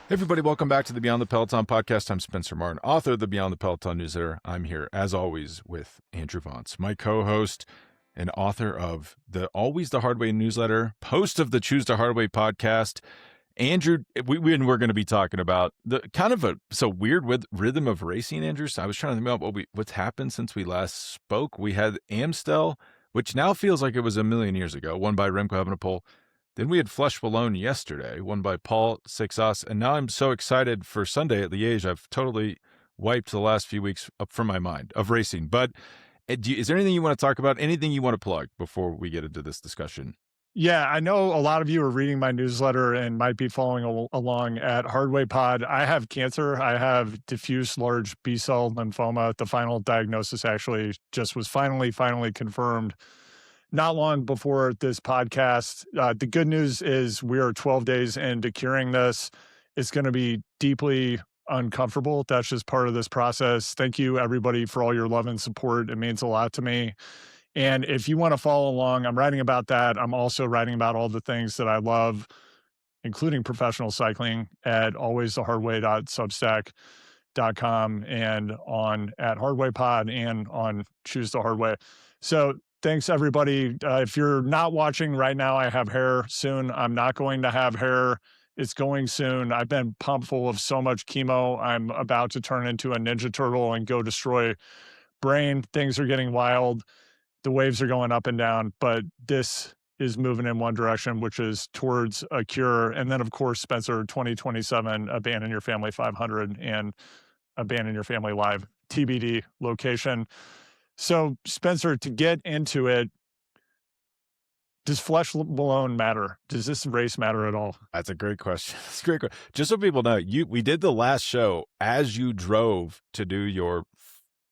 Hey everybody, welcome back to the Beyond the Peloton podcast. I'm Spencer Martin, author of the Beyond the Peloton newsletter. I'm here, as always, with Andrew Vontz, my co-host and author of the Always the Hard Way newsletter, host of the Choose the Hard Way podcast. Andrew, we're going to be talking about the kind of weird with rhythm of racing, Andrew. So I was trying to think about what's happened since we last spoke. We had Amstel, which now feels like it was a million years ago, won by Remco Evenepoel. Then we had Flèche Wallonne yesterday, won by Seixas, and now I'm so excited for Sunday at Liège. I've totally wiped the last few weeks up from my mind of racing. But is there anything you want to talk about, anything you want to plug before we get into this discussion? Yeah, I know a lot of you are reading my newsletter and might be following along at Hardway Pod. I have cancer. I have diffuse large B-cell lymphoma. The final diagnosis actually just was finally confirmed not long before this podcast. The good news is we are 12 days into curing this. It's going to be deeply uncomfortable. That's just part of this process. Thank you, everybody, for all your love and support. It means a lot to me. And if you want to follow along, I'm writing about that. I'm also writing about all the things that I love, including professional cycling at alwaysthehardway.substack.com and on at Hardway Pod and on Choose the Hard Way. So thanks, everybody. If you're not watching right now, I have hair soon. I'm not going to have hair. It's going soon. I've been pumped full of so much chemo. I'm about to turn into a Ninja Turtle and go destroy brain. Things are getting wild. The waves are going up and down, but this is moving in one direction, which is towards a cure. And then, of course, Spencer, 2027, Abandon Your Family 500 and Abandon Your Family Live, TBD location. So, Spencer, to get into it, does Flèche Wallonne matter? Does this race matter at all? That's a great question. That's a great question. Just so people know, we did the last show as you drove to do your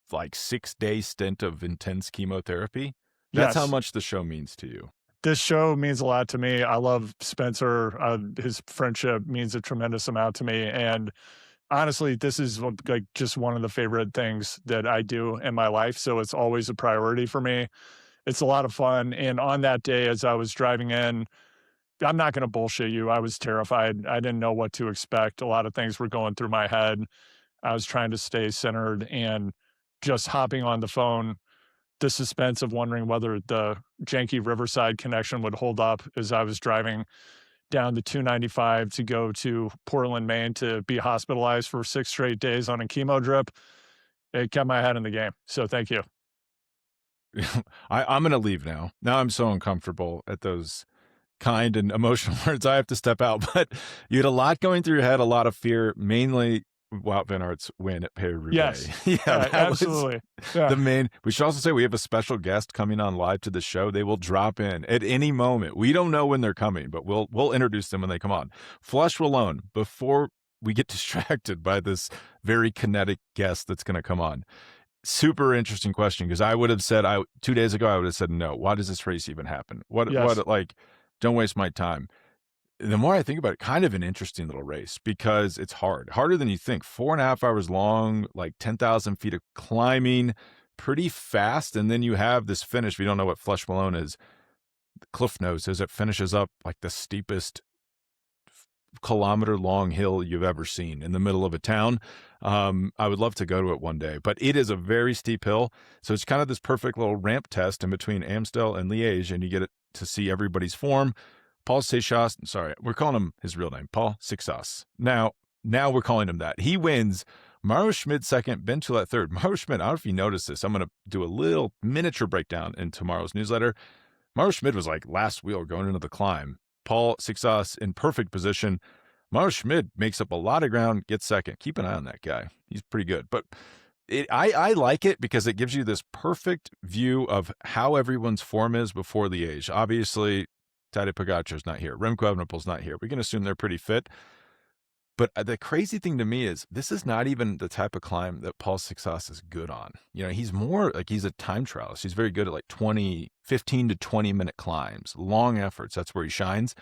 6-day stint of intense chemotherapy. That's how much the show means to you. This show means a lot to me. I love Spencer. His friendship means a tremendous amount to me. And honestly, this is just one of the favorite things that I do in my life. So it's always a priority for me. It's a lot of fun. And on that day, as I was driving in, I'm not going to bullshit you. I was terrified. I didn't know what to expect. A lot of things were going through my head. I was trying to stay centered and just hopping on the phone, the suspense of wondering whether the janky Riverside connection would hold up as I was driving down the 295 to go to Portland, Maine to be hospitalized for 6 straight days on a chemo drip. It kept my head in the game. So thank you. I'm going to leave now. Now I'm so uncomfortable at those kind and emotional words. I have to step out. But you had a lot going through your head, a lot of fear, mainly Wout van Aert's win at Paris-Roubaix. Yes. Yeah, absolutely. The main. We should also say we have a special guest coming on live to the show. They will drop in at any moment. We don't know when they're coming, but we'll introduce them when they come on. Flèche Wallonne, before we get distracted by this very kinetic guest that's going to come on. Super interesting question, because I would have said 2 days ago, I would have said no. Why does this race even happen? What don't waste my time. The more I think about it, kind of an interesting little race, because it's harder than you think. 4.5 hours long, 10,000 feet of climbing, pretty fast. And then you have this finish. We don't know what Flèche Wallonne is. The cliff nose as it finishes up the steepest kilometer-long hill you've ever seen in the middle of a town. I would love to go to it one day, but it is a very steep hill. So it's kind of this perfect little ramp test in between Amstel and Liège, and you get to see everybody's form. Paul Seixas, sorry, we're calling him his real name, Paul Seixas. Now we're calling him that. He wins. Mauro Schmid second, Ben Chillet third. Mauro Schmid, I don't know if you noticed this. I'm going to do a little miniature breakdown in tomorrow's newsletter. Mauro Schmid was last wheel going into the climb. Paul Seixas in perfect position. Mauro Schmid makes up a lot of ground, gets second. Keep an eye on that guy. He's pretty good. But I like it because it gives you this perfect view of how everyone's form is before Liège. Obviously, Tadej Pogačar's not here. Remco Evenepoel's not here. We can assume they're pretty fit. But the crazy thing to me is this is not even the type of climb that Paul Seixas is good on. He's more he's a time trialist. He's very good at 15 to 20 minute climbs, long efforts. That's where he shines.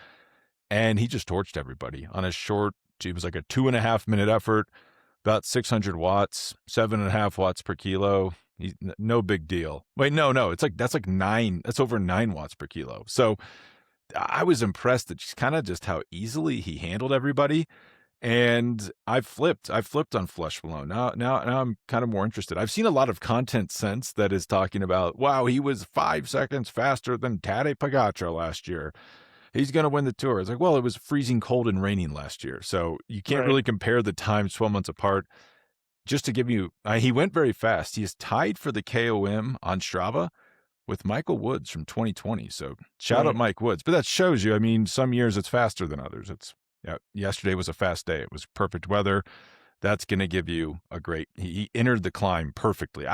And he just torched everybody on a short, it was a 2.5 minute effort, about 600 watts, 7.5 watts per kilo. No big deal. Wait, no, that's over 9 watts per kilo. So I was impressed at just how easily he handled everybody. And I flipped on Flèche Wallonne. Now I'm kind of more interested. I've seen a lot of content since that is talking about, wow, he was 5 seconds faster than Tadej Pogačar last year. He's going to win the Tour. It's like, well, it was freezing cold and raining last year. So you can't really compare the times 12 months apart. Just to give you, he went very fast. He is tied for the KOM on Strava with Michael Woods from 2020. So shout out Mike Woods. But that shows you, I mean, some years it's faster than others. Yesterday was a fast day. It was perfect weather. That's going to give you a great, he entered the climb perfectly.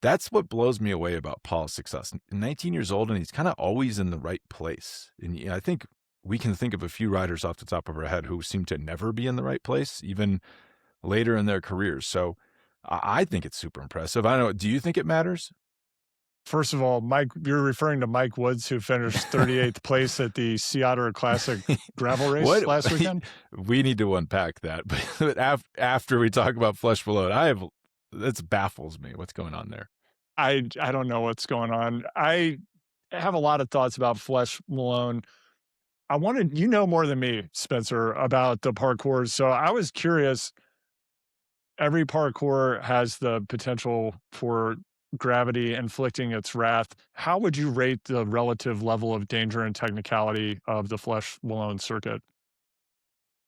That's what blows me away about Paul's success. 19 years old, and he's kind of always in the right place. And I think we can think of a few riders off the top of our head who seem to never be in the right place, even later in their careers. So I think it's super impressive. I don't know. Do you think it matters? First of all, Mike, you're referring to Mike Woods, who finished 38th place at the Sea Otter Classic gravel race last weekend. We need to unpack that. But after we talk about Flèche Wallonne, that baffles me. What's going on there? I don't know what's going on. I have a lot of thoughts about Flèche Wallonne. You know more than me, Spencer, about the parkours. So I was curious. Every parkour has the potential for gravity inflicting its wrath. How would you rate the relative level of danger and technicality of the Flèche Wallonne circuit?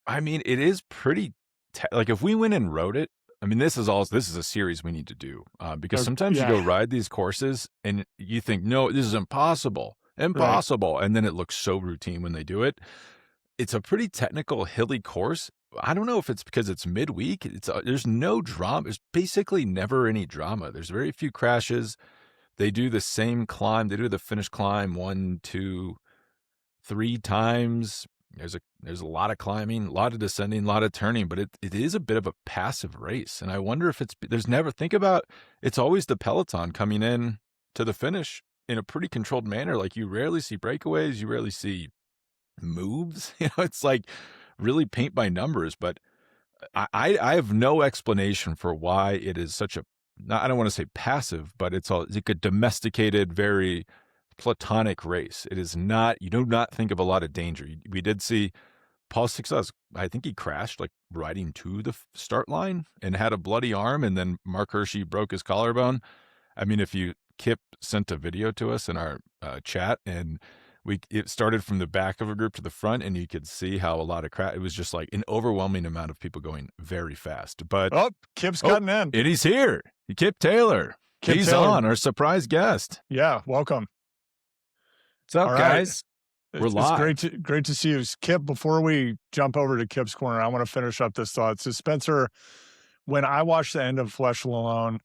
I mean, it is pretty, like if we went and rode it, I mean, this is a series we need to do because sometimes you go ride these courses and you think, no, this is impossible. Right. And then it looks so routine when they do it. It's a pretty technical, hilly course. I don't know if it's because it's midweek. There's no drama. There's basically never any drama. There's very few crashes. They do the same climb. They do the finish climb 1, 2, 3 times. There's a lot of climbing, a lot of descending, a lot of turning, but it is a bit of a passive race. And I wonder if it's always the peloton coming in to the finish in a pretty controlled manner. Like you rarely see breakaways. You rarely see moves. It's like really paint by numbers, but I have no explanation for why it is such I don't want to say passive, but it's like a domesticated, very platonic race. It is not, you do not think of a lot of danger. We did see Paul's success. I think he crashed like riding to the start line and had a bloody arm, and then Mark Hershey broke his collarbone. I mean, Kip sent a video to us in our chat, and it started from the back of a group to the front, and you could see how a lot of it was just like an overwhelming amount of people going very fast. But Kip's cutting in, and he's here. Kip Taylor. He's on, our surprise guest. Yeah, welcome. What's up, guys? We're live. It's great to see you, Kip. Before we jump over to Kip's corner, I want to finish up this thought. So, Spencer, when I watched the end of Flèche Wallonne,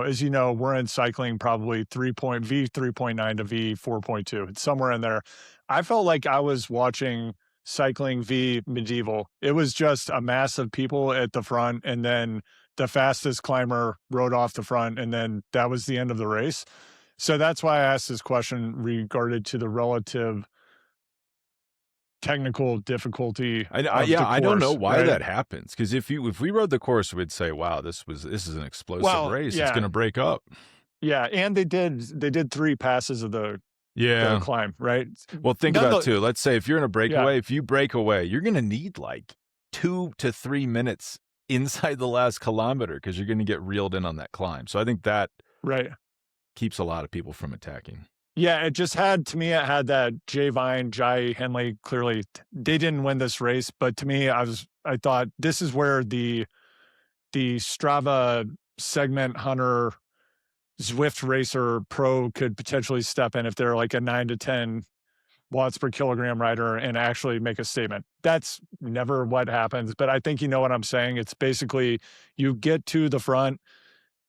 as you know, we're in cycling probably V3.9 to V4.2. It's somewhere in there. I felt like I was watching cycling V medieval. It was just a mass of people at the front, and then the fastest climber rode off the front, and then that was the end of the race. So that's why I asked this question regarding to the relative technical difficulty. I don't know why that happens, because if we rode the course, we'd say, wow, this is an explosive race. Yeah. It's going to break up. Yeah, and they did 3 passes of the climb, right? Well, think about too. Let's say if you're in a breakaway, if you break away, you're going to need like 2 to 3 minutes inside the last kilometer because you're going to get reeled in on that climb. So I think that keeps a lot of people from attacking. Yeah, it had that Jay Vine, Jai Henley, clearly they didn't win this race, but to me, I thought this is where the Strava segment hunter Zwift Racer Pro could potentially step in if they're like a 9 to 10 watts per kilogram rider and actually make a statement. That's never what happens, but I think you know what I'm saying. It's basically you get to the front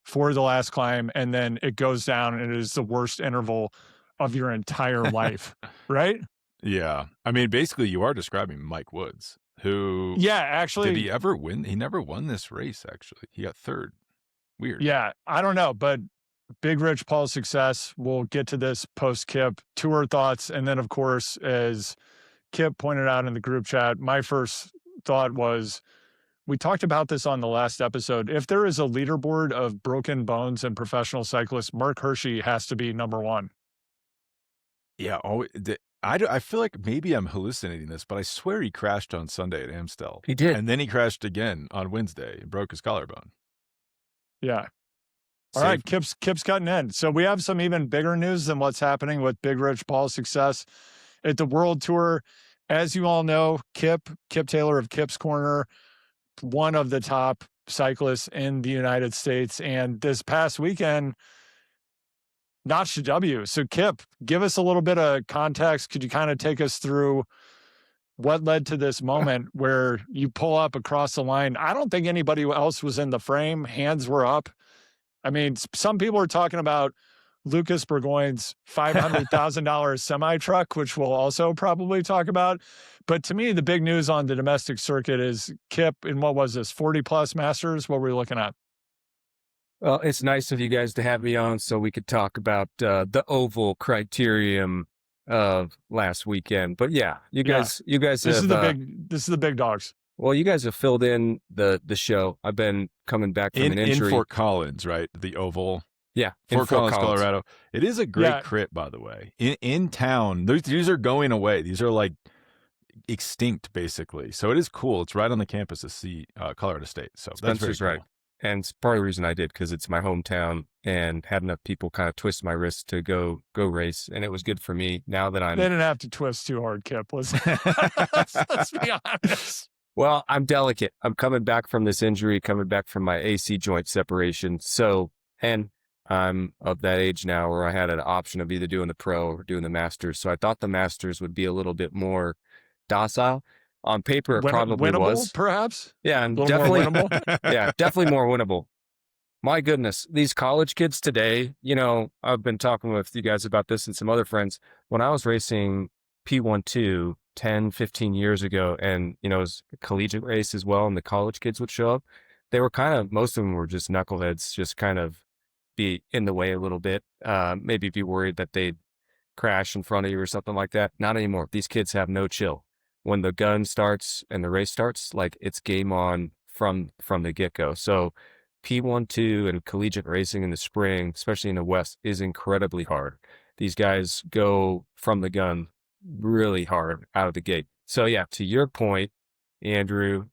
for the last climb, and then it goes down, and it is the worst interval of your entire life, right? Yeah. I mean, basically, you are describing Mike Woods, who... Yeah, actually... Did he ever win? He never won this race, actually. He got 3rd. Weird. Yeah, I don't know, but Big Rich Paul's success, we'll get to this post-Kip. Tour thoughts, and then, of course, as Kip pointed out in the group chat, my first thought was... We talked about this on the last episode. If there is a leaderboard of broken bones in professional cyclists, Mark Hershey has to be number 1. Yeah, I feel like maybe I'm hallucinating this, but I swear he crashed on Sunday at Amstel. He did. And then he crashed again on Wednesday and broke his collarbone. Yeah. All right, Kip's cutting in. So we have some even bigger news than what's happening with Big Rich Paul's success at the World Tour. As you all know, Kip Taylor of Kip's Corner, one of the top cyclists in the United States. And this past weekend, notched a W. So Kip, give us a little bit of context. Could you kind of take us through what led to this moment where you pull up across the line? I don't think anybody else was in the frame. Hands were up. I mean, some people are talking about Lucas Burgoyne's $500,000 semi-truck, which we'll also probably talk about. But to me, the big news on the domestic circuit is Kip in what was this, 40-plus Masters? What were we looking at? Well, it's nice of you guys to have me on so we could talk about the Oval Criterium of last weekend. But yeah, you guys this have, is the big dogs. Well, you guys have filled in the show. I've been coming back from an injury. In Fort Collins, right? The Oval. Yeah. Fort Collins, Colorado. It is a great crit, by the way. In town, these are going away. These are like extinct, basically. So it is cool. It's right on the campus of Colorado State. So Spencer's that's very cool. right. And it's part of the reason I did, because it's my hometown and had enough people kind of twist my wrist to go race. And it was good for me now that I'm... They didn't have to twist too hard, Kip. Let's be honest. Well, I'm delicate. I'm coming back from this injury, coming back from my AC joint separation. So, and I'm of that age now where I had an option of either doing the pro or doing the Masters. So I thought the Masters would be a little bit more docile. On paper, it probably winnable, was. Perhaps? Yeah, and definitely more winnable. Yeah, definitely more winnable. My goodness, these college kids today, I've been talking with you guys about this and some other friends. When I was racing P12 10, 15 years ago, and, it was a collegiate race as well, and the college kids would show up, they were most of them were just knuckleheads, just kind of be in the way a little bit, maybe be worried that they'd crash in front of you or something like that. Not anymore. These kids have no chill. When the gun starts and the race starts, like it's game on from the get-go. So P12 and collegiate racing in the spring, especially in the West, is incredibly hard. These guys go from the gun really hard out of the gate. So yeah, to your point, Andrew,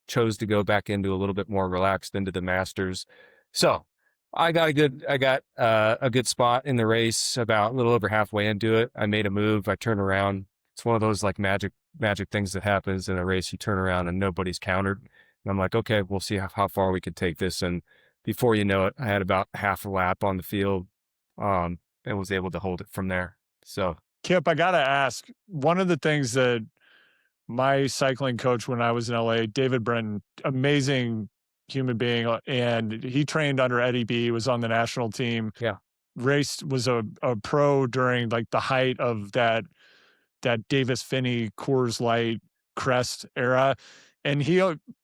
chose to go back into a little bit more relaxed into the Masters. So I got a good spot in the race, about a little over halfway into it. I made a move. I turned around. It's one of those like magic things that happens in a race. You turn around and nobody's countered. And I'm like, okay, we'll see how far we can take this. And before you know it, I had about half a lap on the field, and was able to hold it from there. So, Kip, I got to ask, one of the things that my cycling coach when I was in LA, David Brenton, amazing human being, and he trained under Eddie B, was on the national team. Yeah. Raced, was a pro during like the height of that Davis Finney Coors Light Crest era. And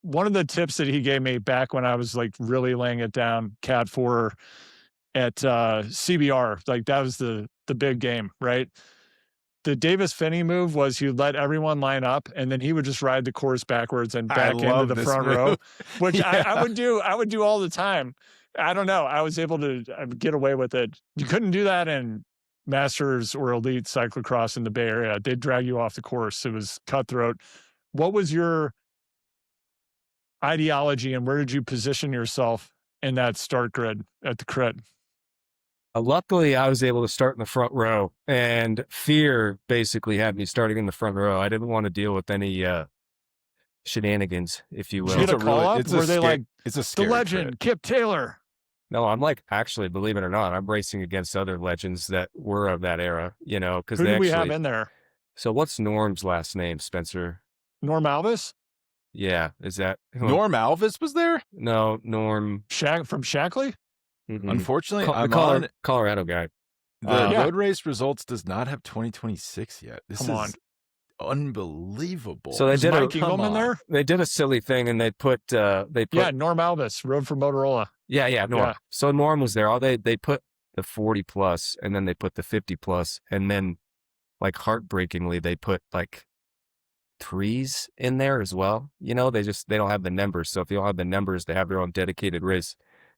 one of the tips that he gave me back when I was like really laying it down, Cat 4 at CBR, like that was the big game, right? The Davis Finney move was he'd let everyone line up and then he would just ride the course backwards and back into the front row, which I would do all the time. I don't know. I was able to get away with it. You couldn't do that in Masters or elite cyclocross in the Bay Area. They'd drag you off the course. It was cutthroat. What was your ideology and where did you position yourself in that start grid at the crit? Luckily, I was able to start in the front row, and fear basically had me starting in the front row. I didn't want to deal with any shenanigans, if you will. Did you get a call up? Were they like, it's a the legend, Kip Taylor? No, I'm like, actually, believe it or not, I'm racing against other legends that were of that era, because who do we have in there? So what's Norm's last name, Spencer? Norm Alvis? Yeah, is that Norm Alvis was there? No, Norm from Shackley? Mm-mm. Unfortunately, the Colorado guy. The road race results does not have 2026 yet. This is unbelievable. So they did Mike Engelman there? They did a silly thing, and they put Norm Alvis rode for Motorola. Yeah, Norm. Yeah. So Norm was there. They put the 40 plus, and then they put the 50 plus, and then like heartbreakingly they put like 3s in there as well. They don't have the numbers. So if you don't have the numbers, they have their own dedicated race.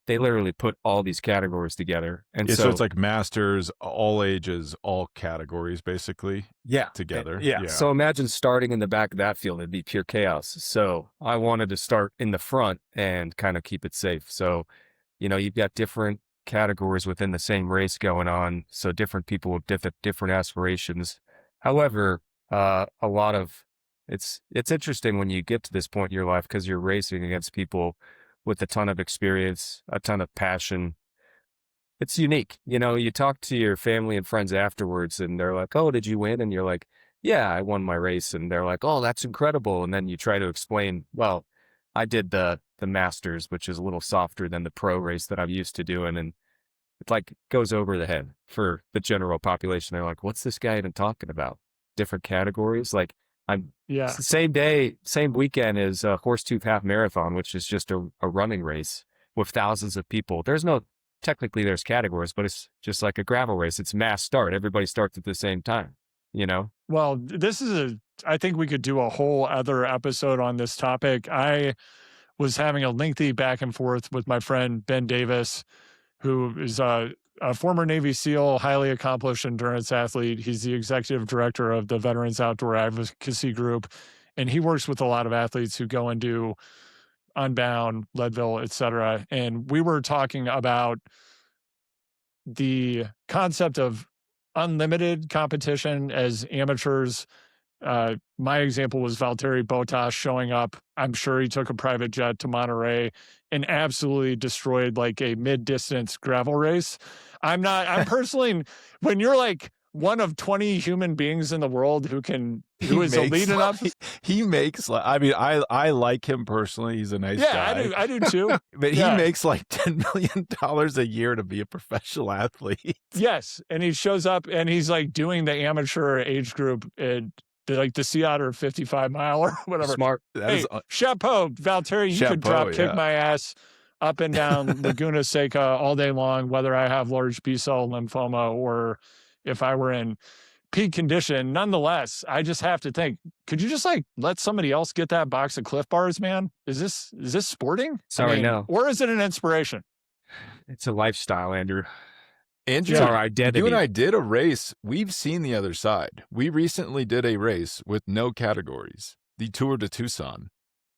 they literally put all these categories together. And so it's like masters, all ages, all categories, basically. Together. Yeah. So imagine starting in the back of that field, it'd be pure chaos. So I wanted to start in the front and kind of keep it safe. So, you've got different categories within the same race going on. So different people with different aspirations. However, it's interesting when you get to this point in your life, because you're racing against people with a ton of experience, a ton of passion. It's unique. You talk to your family and friends afterwards and they're like, "Oh, did you win?" And you're like, "Yeah, I won my race." And they're like, "Oh, that's incredible." And then you try to explain, "Well, I did the Masters, which is a little softer than the pro race that I'm used to doing." And it like goes over the head for the general population. They're like, "What's this guy even talking about? Different categories?" Like, same day, same weekend as a Horsetooth Half Marathon, which is just a running race with thousands of people. Technically there's categories, but it's just like a gravel race. It's mass start. Everybody starts at the same time, Well, I think we could do a whole other episode on this topic. I was having a lengthy back and forth with my friend Ben Davis, who is a former Navy SEAL, highly accomplished endurance athlete. He's the executive director of the Veterans Outdoor Advocacy Group, and he works with a lot of athletes who go and do Unbound, Leadville, etc. And we were talking about the concept of unlimited competition as amateurs. My example was Valtteri Bottas showing up. I'm sure he took a private jet to Monterey and absolutely destroyed like a mid-distance gravel race. I'm personally, when you're like one of 20 human beings in the world who is elite enough. He makes like, I like him personally. He's a nice guy. Yeah, I do too. But he makes like $10 million a year to be a professional athlete. Yes. And he shows up and he's like doing the amateur age group at the Sea Otter 55 mile or whatever. Smart. Chapeau, Valtteri, you could drop kick my ass up and down Laguna Seca all day long, whether I have large B-cell lymphoma or if I were in peak condition. Nonetheless, I just have to think, could you just like let somebody else get that box of Cliff Bars, man? Is this sporting? Sorry, no. Or is it an inspiration? It's a lifestyle, Andrew. Andrew, it's our identity. You and I did a race. We've seen the other side. We recently did a race with no categories, the Tour de Tucson.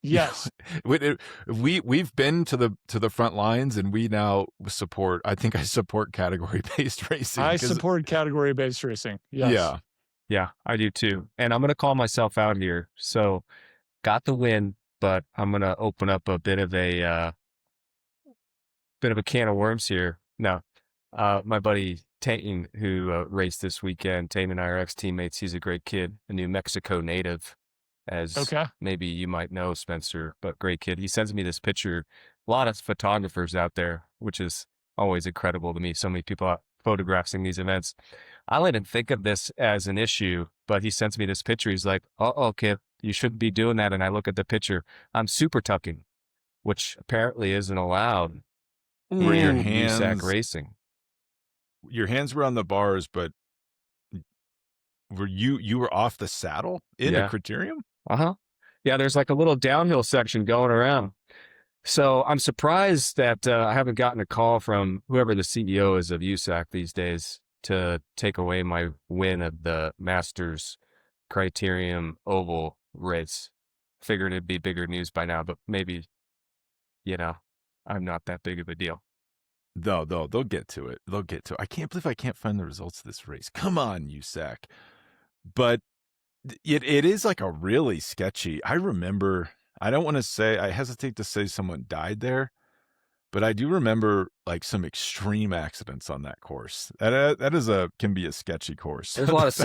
Yes. We've been to the front lines, and we now support, I think I support category-based racing. I support category-based racing. Yes. Yeah, I do too. And I'm going to call myself out here. So got the win, but I'm going to open up a bit of a can of worms here. No, my buddy Tane, who raced this weekend, Tane and I are ex-teammates. He's a great kid, a New Mexico native, as maybe you might know, Spencer, but great kid. He sends me this picture. A lot of photographers out there, which is always incredible to me. So many people photographing these events. I didn't think of this as an issue, but he sends me this picture. He's like, "Oh, Kip, you shouldn't be doing that." And I look at the picture. I'm super tucking, which apparently isn't allowed in USAC racing. Your hands were on the bars, but were you were off the saddle in the criterium? Yeah, there's like a little downhill section going around. So I'm surprised that I haven't gotten a call from whoever the CEO is of USAC these days to take away my win of the Masters Criterium Oval race. Figured it'd be bigger news by now, but maybe, I'm not that big of a deal. No, they'll get to it. They'll get to it. I can't believe I can't find the results of this race. Come on, USAC. But it is like a really sketchy. I remember, I hesitate to say someone died there, but I do remember like some extreme accidents on that course. That can be a sketchy course. There's a lot of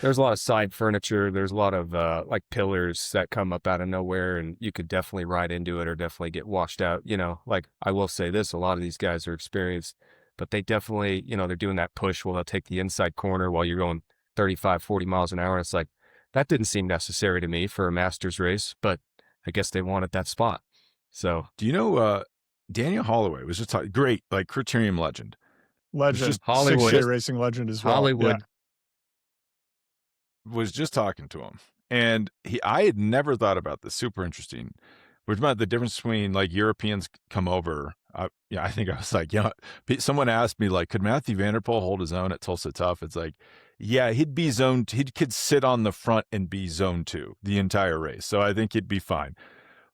there's a lot of side furniture. There's a lot of like pillars that come up out of nowhere, and you could definitely ride into it or definitely get washed out. Like I will say this, a lot of these guys are experienced, but they definitely, they're doing that push where they'll take the inside corner while you're going 35, 40 miles an hour. And it's like, that didn't seem necessary to me for a Masters race, but I guess they wanted that spot. So do you know, Daniel Holloway was just great, like criterium legend. Just Hollywood 6K racing legend as well. Hollywood was just talking to him, and I had never thought about this. Super interesting. We're talking about the difference between like Europeans come over Yeah, I think I was like, someone asked me like, could Matthew Vanderpoel hold his own at Tulsa Tough? It's like, yeah, he could sit on the front and be zone 2 the entire race. So I think he'd be fine.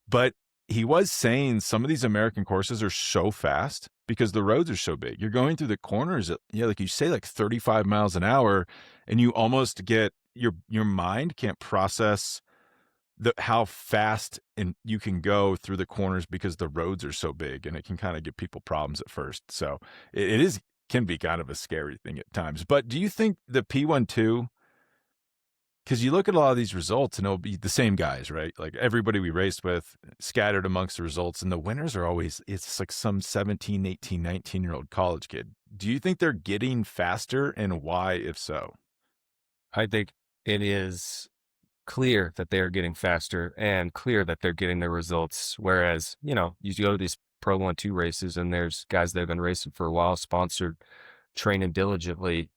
But he was saying some of these American courses are so fast because the roads are so big. You're going through the corners at, like you say, like 35 miles an hour, and you almost get your mind can't process how fast and you can go through the corners because the roads are so big, and it can kind of give people problems at first. So it can be kind of a scary thing at times. But do you think the P12, because you look at a lot of these results and it'll be the same guys, right? Like everybody we raced with scattered amongst the results, and the winners are always, it's like some 17, 18, 19-year-old college kid. Do you think they're getting faster, and why, if so? I think it is clear that they're getting faster and clear that they're getting their results. Whereas, you go to these Pro 1-2 races and there's guys that have been racing for a while, sponsored, training diligently.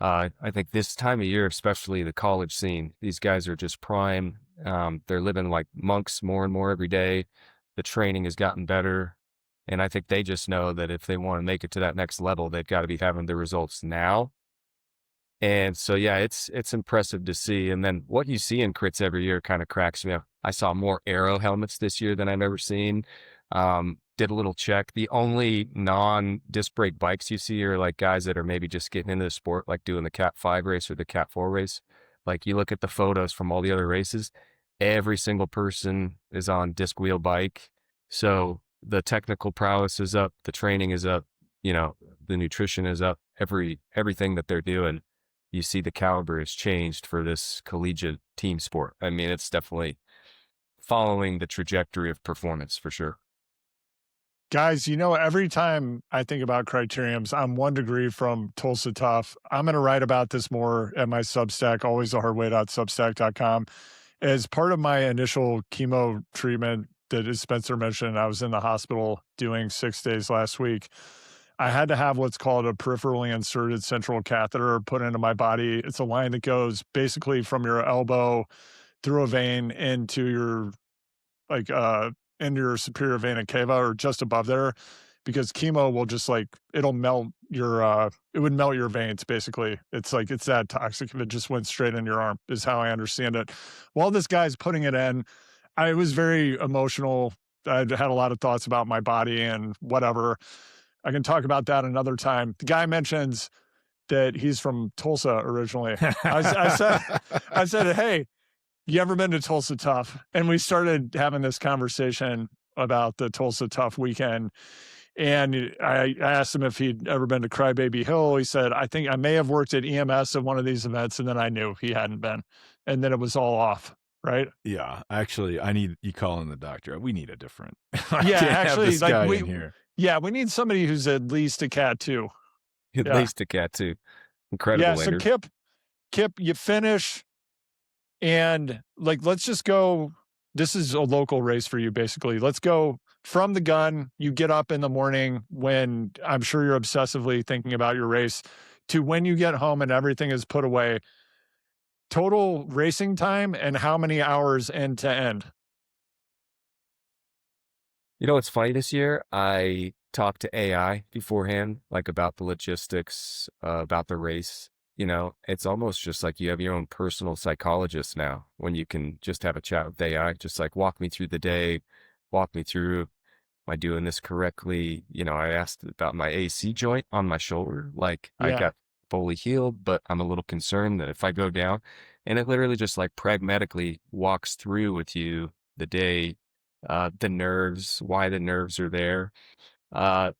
I think this time of year, especially the college scene, these guys are just prime. They're living like monks more and more every day. The training has gotten better. And I think they just know that if they want to make it to that next level, they've got to be having the results now. And so, yeah, it's impressive to see. And then what you see in crits every year kind of cracks me up. I saw more Aero helmets this year than I've ever seen. Did a little check. The only non-disc brake bikes you see are like guys that are maybe just getting into the sport, like doing the Cat 5 race or the Cat 4 race. Like you look at the photos from all the other races, every single person is on disc wheel bike. So the technical prowess is up, the training is up, the nutrition is up, everything that they're doing. You see the caliber has changed for this collegiate team sport. I mean, it's definitely following the trajectory of performance for sure. Guys, every time I think about criteriums, I'm 1 degree from Tulsa Tough. I'm going to write about this more at my Substack, alwayshardway.substack.com. As part of my initial chemo treatment that, as Spencer mentioned, I was in the hospital doing 6 days last week. I had to have what's called a peripherally inserted central catheter put into my body. It's a line that goes basically from your elbow through a vein into your, into your superior vena cava, or just above there, because chemo will just it'll melt your, it would melt your veins, basically. It's that toxic if it just went straight in your arm, is how I understand it. While this guy's putting it in, I was very emotional. I had a lot of thoughts about my body and whatever. I can talk about that another time. The guy mentions that he's from Tulsa originally. I said, hey, you ever been to Tulsa Tough? And we started having this conversation about the Tulsa Tough weekend. And I asked him if he'd ever been to Crybaby Hill. He said, I think I may have worked at EMS at one of these events. And then I knew he hadn't been. And then it was all off. Right? Yeah. Actually, I need you calling the doctor. We need a different. Yeah, actually, this guy in here. Yeah, we need somebody who's at least a Cat 2. At least a Cat 2. Incredible. Yeah, so Kip, you finish, and let's just go. This is a local race for you, basically. Let's go from the gun. You get up in the morning when I'm sure you're obsessively thinking about your race, to when you get home and everything is put away. Total racing time and how many hours end to end? It's funny this year. I talked to AI beforehand, about the logistics, about the race. It's almost just like you have your own personal psychologist now, when you can just have a chat with AI, just walk me through the day, walk me through, am I doing this correctly? I asked about my AC joint on my shoulder. I got fully healed, but I'm a little concerned that if I go down, and it literally just pragmatically walks through with you the day, the nerves, why the nerves are there. But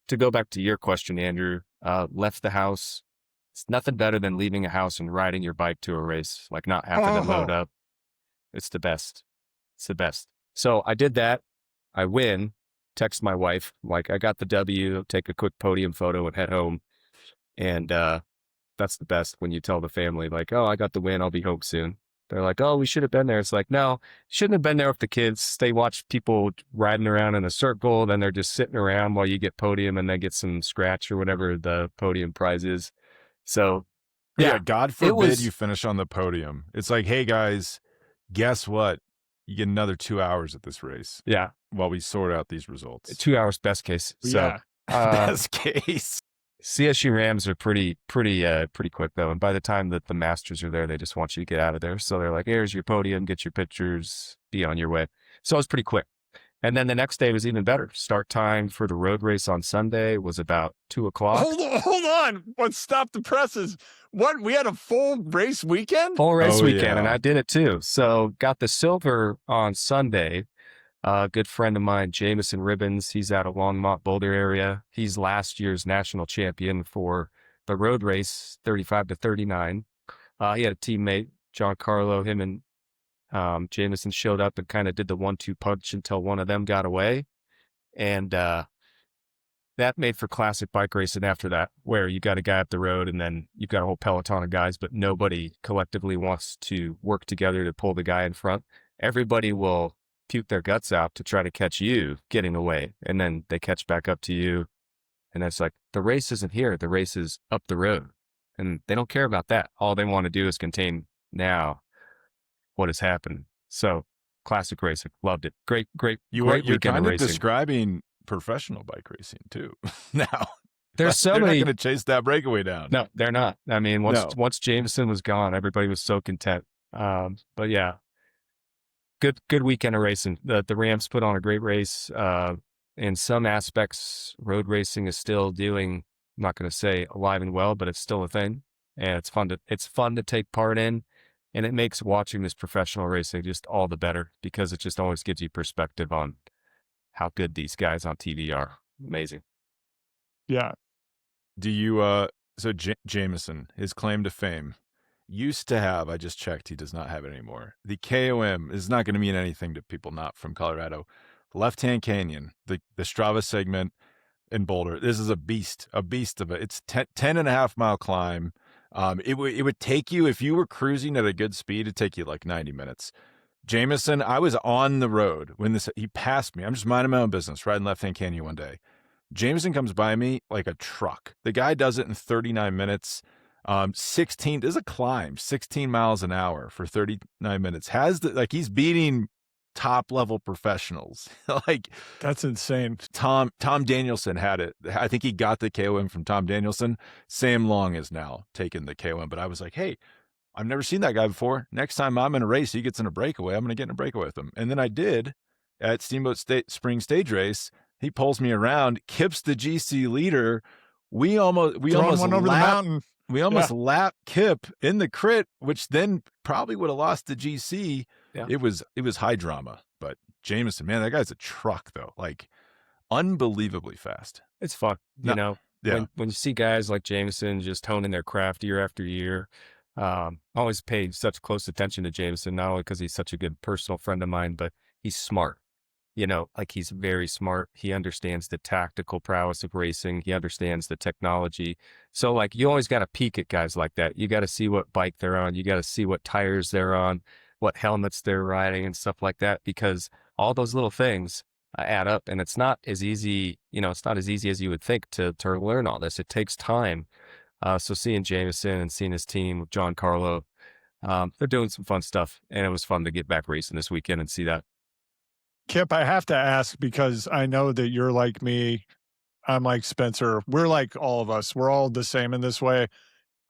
to go back to your question, Andrew, left the house. It's nothing better than leaving a house and riding your bike to a race, not having to load up. It's the best. It's the best. So I did that. I win, text my wife, I got the W, take a quick podium photo and head home. And that's the best when you tell the family, oh, I got the win, I'll be home soon. They're like, oh, we should have been there. It's no, shouldn't have been there with the kids. They watch people riding around in a circle. Then they're just sitting around while you get podium and they get some scratch or whatever the podium prize is. So, yeah, God forbid you finish on the podium. It's hey, guys, guess what? you get another 2 hours at this race Yeah. while we sort out these results. 2 hours, best case. So, Best case. CSU Rams are pretty quick though. And by the time that the Masters are there, they just want you to get out of there. So they're like, here's your podium, get your pictures, be on your way. So it was pretty quick. And then the next day was even better. Start time for the road race on Sunday was about 2:00. Hold on. Let's stop the presses. What? We had a full race weekend? Full race Oh, weekend, yeah. and I did it too. So got the silver on Sunday. A good friend of mine, Jameson Ribbons, he's out of Longmont, Boulder area. He's last year's national champion for the road race, 35 to 39. He had a teammate, John Carlo, him and Jameson showed up and kind of did the 1-2 punch until one of them got away. And that made for classic bike racing after that, where you got a guy up the road and then you've got a whole peloton of guys, but nobody collectively wants to work together to pull the guy in front. Everybody will puke their guts out to try to catch you getting away. And then they catch back up to you. And it's like, the race isn't here. The race is up the road. And they don't care about that. All they want to do is contain now what has happened. So classic racing. Loved it. Great You're weekend kind of of racing. describing professional bike racing too. Now There's so they're many. not going to chase that breakaway down. No, they're not. I mean, once Jameson was gone, everybody was so content. But yeah, good weekend of racing. The Rams put on a great race. In some aspects, road racing is still doing, I'm not going to say alive and well, but it's still a thing, and it's fun to take part in, and it makes watching this professional racing just all the better because it just always gives you perspective on how good these guys on TV are. Amazing. Yeah. Do you so Jameson, his claim to fame, used to have, I just checked, he does not have it anymore. The KOM is not going to mean anything to people not from Colorado. Left Hand Canyon, the Strava segment in Boulder. This is a beast of it. It's 10.5 mile climb. It would take you, if you were cruising at a good speed, it'd take you like 90 minutes. Jameson, I was on the road when he passed me. I'm just minding my own business, riding Left Hand Canyon one day. Jameson comes by me like a truck. The guy does it in 39 minutes. 16, there's a climb, 16 miles an hour for 39 minutes. He's beating top level professionals. Like, That's insane. Tom Danielson had it. I think he got the KOM from Tom Danielson. Sam Long is now taking the KOM, but I was like, hey, I've never seen that guy before. Next time I'm in a race, he gets in a breakaway, I'm going to get in a breakaway with him. And then I did at Steamboat Spring Stage Race. He pulls me around. Kip's the GC leader. We almost one over the mountain. We almost lapped Kip in the crit, which then probably would have lost the GC. Yeah. It was high drama. But Jameson, man, that guy's a truck though. Like, unbelievably fast. It's fun, you know. Yeah. When you see guys like Jameson just honing their craft year after year, I always paid such close attention to Jameson, not only because he's such a good personal friend of mine, but he's smart. You know, like, he's very smart. He understands the tactical prowess of racing. He understands the technology. So, like, you always got to peek at guys like that. You got to see what bike they're on. You got to see what tires they're on, what helmets they're riding and stuff like that, because all those little things add up. And it's not as easy, it's not as easy as you would think to learn all this. It takes time. So seeing Jameson and seeing his team with John Carlo, they're doing some fun stuff. And it was fun to get back racing this weekend and see that. Kip, I have to ask, because I know that you're like me. I'm like Spencer. We're like all of us. We're all the same in this way.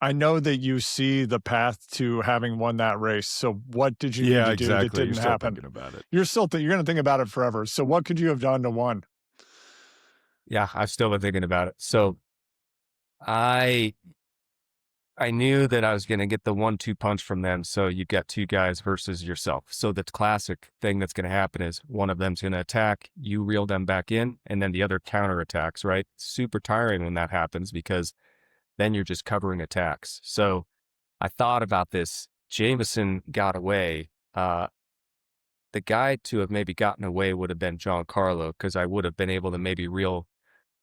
I know that you see the path to having won that race. So what did you need to do that didn't You're still happen? thinking about it. You're going to think about it forever. So what could you have done to win? Yeah, I've still been thinking about it. So I knew that I was going to get the 1-2 punch from them. So you got two guys versus yourself. So the classic thing that's going to happen is one of them's going to attack, you reel them back in, and then the other counterattacks, right? Super tiring when that happens, because then you're just covering attacks. So I thought about this. Jameson got away. The guy to have maybe gotten away would have been John Carlo, because I would have been able to maybe reel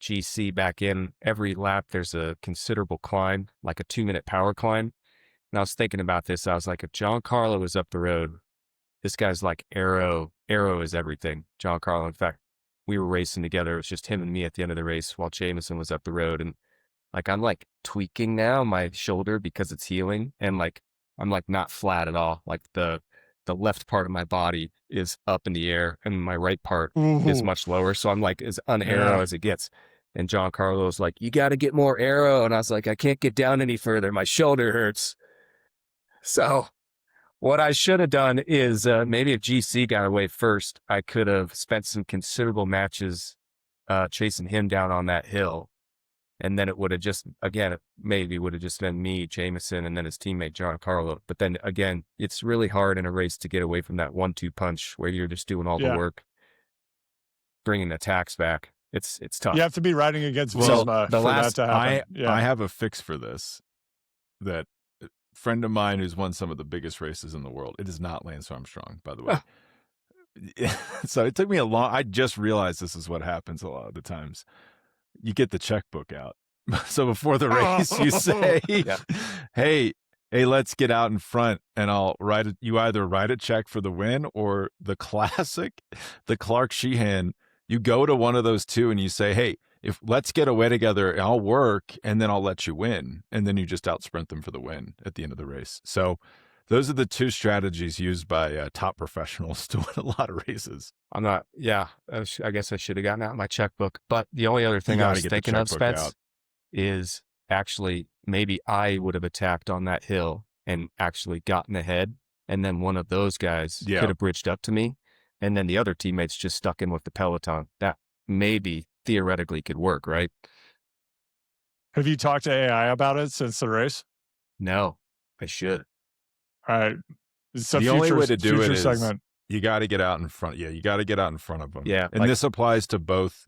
GC back in. Every lap there's a considerable climb, like a 2-minute power climb. And I was thinking about this. I was like, if John Carlo is up the road, this guy's like arrow is everything. John Carlo, in fact, we were racing together. It was just him and me at the end of the race while Jameson was up the road. And like, I'm like tweaking now my shoulder because it's healing, and like I'm like not flat at all. Like the the left part of my body is up in the air and my right part is Ooh. much lower. So I'm like as unaero Yeah. as it gets. And John Carlos like, you got to get more aero. And I was like, I can't get down any further. My shoulder hurts. So what I should have done is maybe if GC got away first, I could have spent some considerable matches chasing him down on that hill. And then it would have just, again, it maybe would have just been me, Jameson, and then his teammate, John Carlo. But then again, it's really hard in a race to get away from that 1-2 punch where you're just doing all the work, bringing attacks back. It's tough. You have to be riding against Well, Visma the for last- that to happen. I have a fix for this. That a friend of mine who's won some of the biggest races in the world. It is not Lance Armstrong, by the way. So it took me I just realized this is what happens a lot of the times. You get the checkbook out. So before the race, you say, hey, let's get out in front and I'll write it. You either write a check for the win or the classic, the Clark Sheehan. You go to one of those two and you say, hey, let's get away together, I'll work and then I'll let you win. And then you just out sprint them for the win at the end of the race. So those are the two strategies used by top professionals to win a lot of races. I'm not, I guess I should have gotten out my checkbook. But the only other thing I was thinking of, Spence, is actually maybe I would have attacked on that hill and actually gotten ahead. And then one of those guys could have bridged up to me. And then the other teammates just stuck in with the peloton. That maybe theoretically could work, right? Have you talked to AI about it since the race? No, I should. All right. It's a the future, only way to do it is segment. you got to get out in front. Yeah, you got to get out in front of them. Yeah, and this applies to both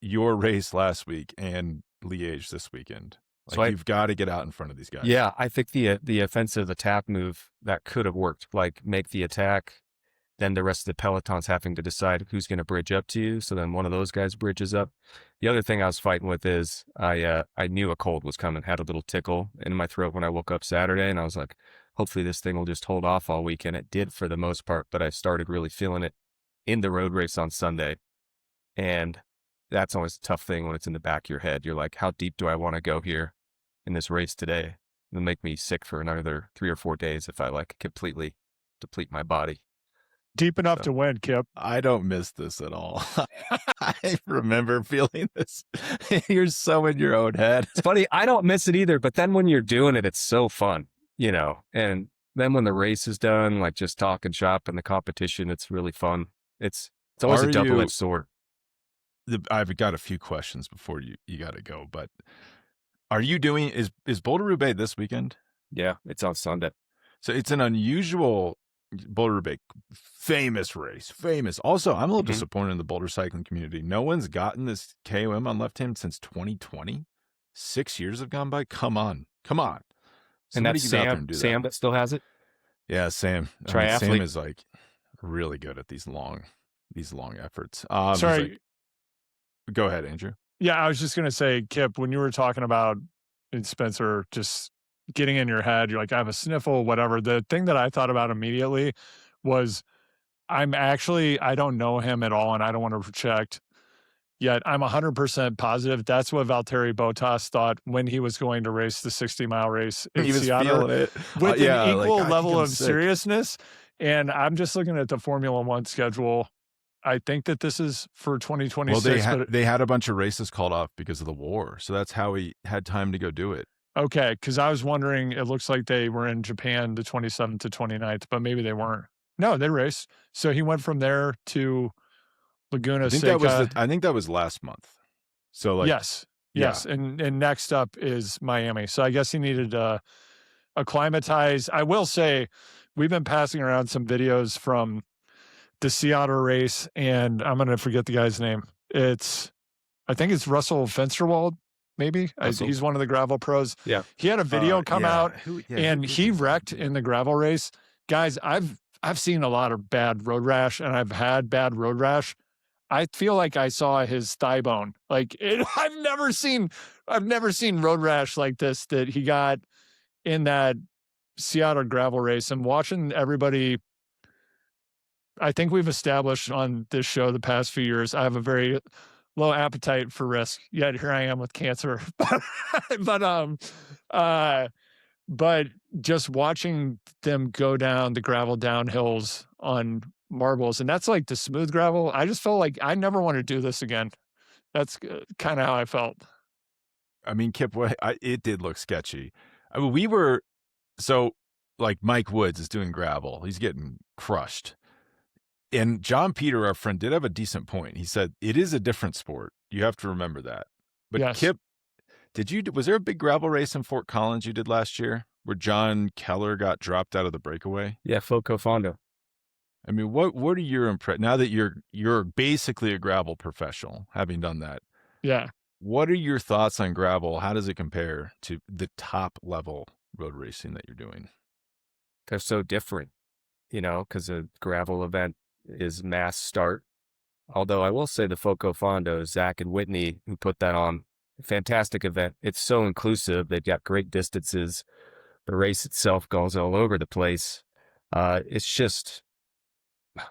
your race last week and Liège this weekend. So you've got to get out in front of these guys. Yeah, I think the offensive attack move that could have worked. Like make the attack, then the rest of the peloton's having to decide who's going to bridge up to you. So then one of those guys bridges up. The other thing I was fighting with is I knew a cold was coming, had a little tickle in my throat when I woke up Saturday. And I was like, hopefully this thing will just hold off all weekend. It did for the most part, but I started really feeling it in the road race on Sunday. And that's always a tough thing when it's in the back of your head. You're like, how deep do I want to go here in this race today? It'll make me sick for another 3 or 4 days if I completely deplete my body. Deep enough to win, Kip. I don't miss this at all. I remember feeling this. You're so in your own head. It's funny. I don't miss it either, but then when you're doing it, it's so fun, and then when the race is done, like just talking shop and the competition, it's really fun. It's always a double-edged sword. I've got a few questions before you got to go, but are you doing, is Boulder-Roubaix this weekend? Yeah, it's on Sunday. So it's an unusual Boulder-Roubaix, famous race, famous. Also, I'm a little disappointed in the Boulder cycling community. No one's gotten this KOM on left hand since 2020. 6 years have gone by. Come on. And that's Sam that still has it? Yeah, Sam. Triathlete. Sam is like really good at these long efforts. Sorry. Go ahead, Andrew. Yeah, I was just going to say, Kip, when you were talking about Spencer just getting in your head, you're like, I have a sniffle, whatever. The thing that I thought about immediately was I don't know him at all, and I don't want to project, yet I'm 100% positive that's what Valtteri Bottas thought when he was going to race the 60-mile race in He was Seattle feeling it. with an equal like, level of sick. seriousness. And I'm just looking at the Formula One schedule. I think that this is for 2026. Well, they had a bunch of races called off because of the war, so that's how he had time to go do it. Okay, because I was wondering, it looks like they were in Japan the 27th to 29th, but maybe they weren't. No, they raced. So he went from there to Laguna Seca. I think that was last month. So yes. And next up is Miami. So I guess he needed to acclimatize. I will say, we've been passing around some videos from the Seattle race, and I'm going to forget the guy's name. I think it's Russell Fensterwald. Maybe he's one of the gravel pros. Yeah. He had a video come out and he wrecked in the gravel race. Guys, I've seen a lot of bad road rash, and I've had bad road rash. I feel like I saw his thigh bone. I've never seen road rash like this that he got in that Seattle gravel race. And watching everybody, I think we've established on this show the past few years, I have a very low appetite for risk, yet here I am with cancer. But But just watching them go down the gravel downhills on marbles, and that's like the smooth gravel. I just felt like I never want to do this again. That's kind of how I felt. I mean, Kip, it did look sketchy. I mean, so like Mike Woods is doing gravel. He's getting crushed. And John Peter, our friend, did have a decent point. He said, it is a different sport. You have to remember that. But Yes. Kip, was there a big gravel race in Fort Collins you did last year where John Keller got dropped out of the breakaway? Yeah, Foco Fondo. I mean, what are your impressions now that you're basically a gravel professional, having done that? Yeah. What are your thoughts on gravel? How does it compare to the top level road racing that you're doing? They're so different, because a gravel event is mass start. Although I will say the Foco Fondo, Zach and Whitney, who put that on, fantastic event. It's so inclusive. They've got great distances. The race itself goes all over the place. It's just,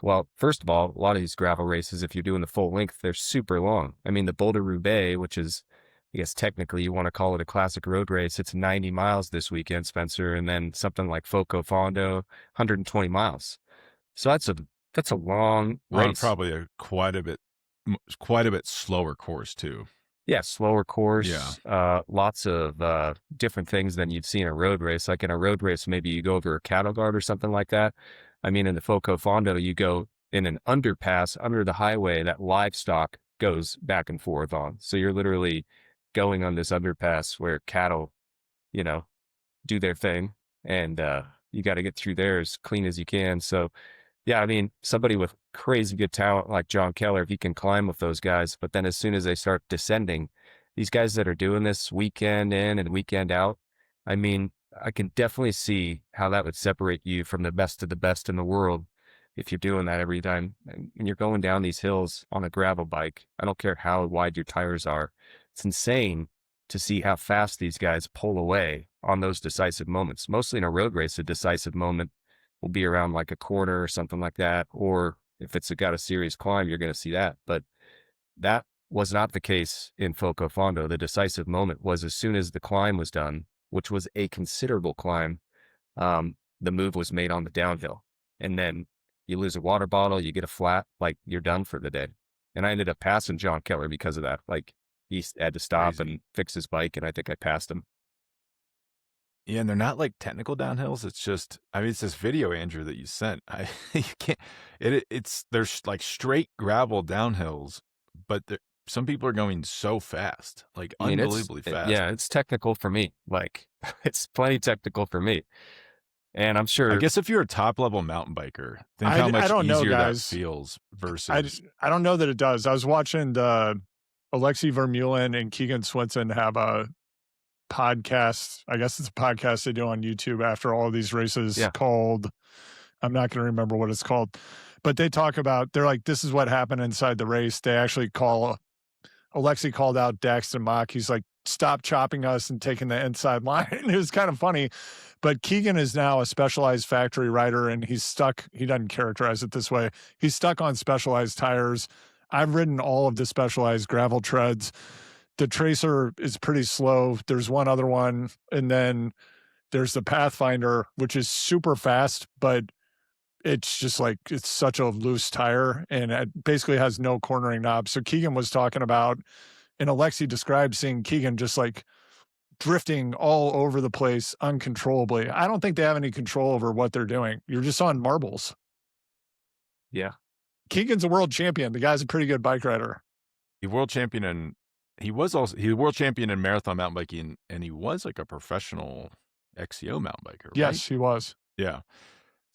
well, first of all, a lot of these gravel races, if you're doing the full length, they're super long. I mean, the Boulder-Roubaix, which is, I guess technically you want to call it a classic road race, it's 90 miles this weekend, Spencer, and then something like Foco Fondo, 120 miles. So that's a long race. Probably quite a bit slower course too. Yeah, slower course. Yeah. Lots of different things than you'd see in a road race. Like in a road race, maybe you go over a cattle guard or something like that. I mean, in the Foco Fondo, you go in an underpass under the highway that livestock goes back and forth on. So you're literally going on this underpass where cattle, do their thing, and you got to get through there as clean as you can. So, yeah, I mean, somebody with crazy good talent like John Keller, if he can climb with those guys, but then as soon as they start descending, these guys that are doing this weekend in and weekend out, I mean, I can definitely see how that would separate you from the best of the best in the world if you're doing that every time. And you're going down these hills on a gravel bike. I don't care how wide your tires are. It's insane to see how fast these guys pull away on those decisive moments. Mostly in a road race, a decisive moment will be around like a corner or something like that. Or if it's got a serious climb, you're going to see that. But that was not the case in Foco Fondo. The decisive moment was as soon as the climb was done, which was a considerable climb, the move was made on the downhill. And then you lose a water bottle, you get a flat, like you're done for the day. And I ended up passing John Keller because of that. Like he had to stop and fix his bike, and I think I passed him. Yeah, and they're not like technical downhills. It's just, I mean, it's this video, Andrew, that you sent. You can't. There's like straight gravel downhills, but some people are going so fast, like unbelievably fast. Yeah, it's technical for me. Like it's plenty technical for me. And I'm sure. I guess if you're a top level mountain biker, think how much easier that feels versus. I don't know that it does. I was watching Alexei Vermeulen and Keegan Swinson have a podcast. I guess it's a podcast they do on YouTube after all of these races called, I'm not going to remember what it's called, but they talk about, they're like, this is what happened inside the race. They actually Alexei called out Daxton Mock. He's like, stop chopping us and taking the inside line. It was kind of funny, but Keegan is now a Specialized factory rider, and he's stuck. He doesn't characterize it this way. He's stuck on Specialized tires. I've ridden all of the Specialized gravel treads. The Tracer is pretty slow. There's one other one, and then there's the Pathfinder, which is super fast, but it's just like, it's such a loose tire, and it basically has no cornering knobs. So Keegan was talking about, and Alexei described seeing Keegan just like drifting all over the place uncontrollably. I don't think they have any control over what they're doing. You're just on marbles. Yeah. Keegan's a world champion. The guy's a pretty good bike rider. He was a world champion in marathon mountain biking, and he was like a professional XCO mountain biker, right? Yes, he was. Yeah.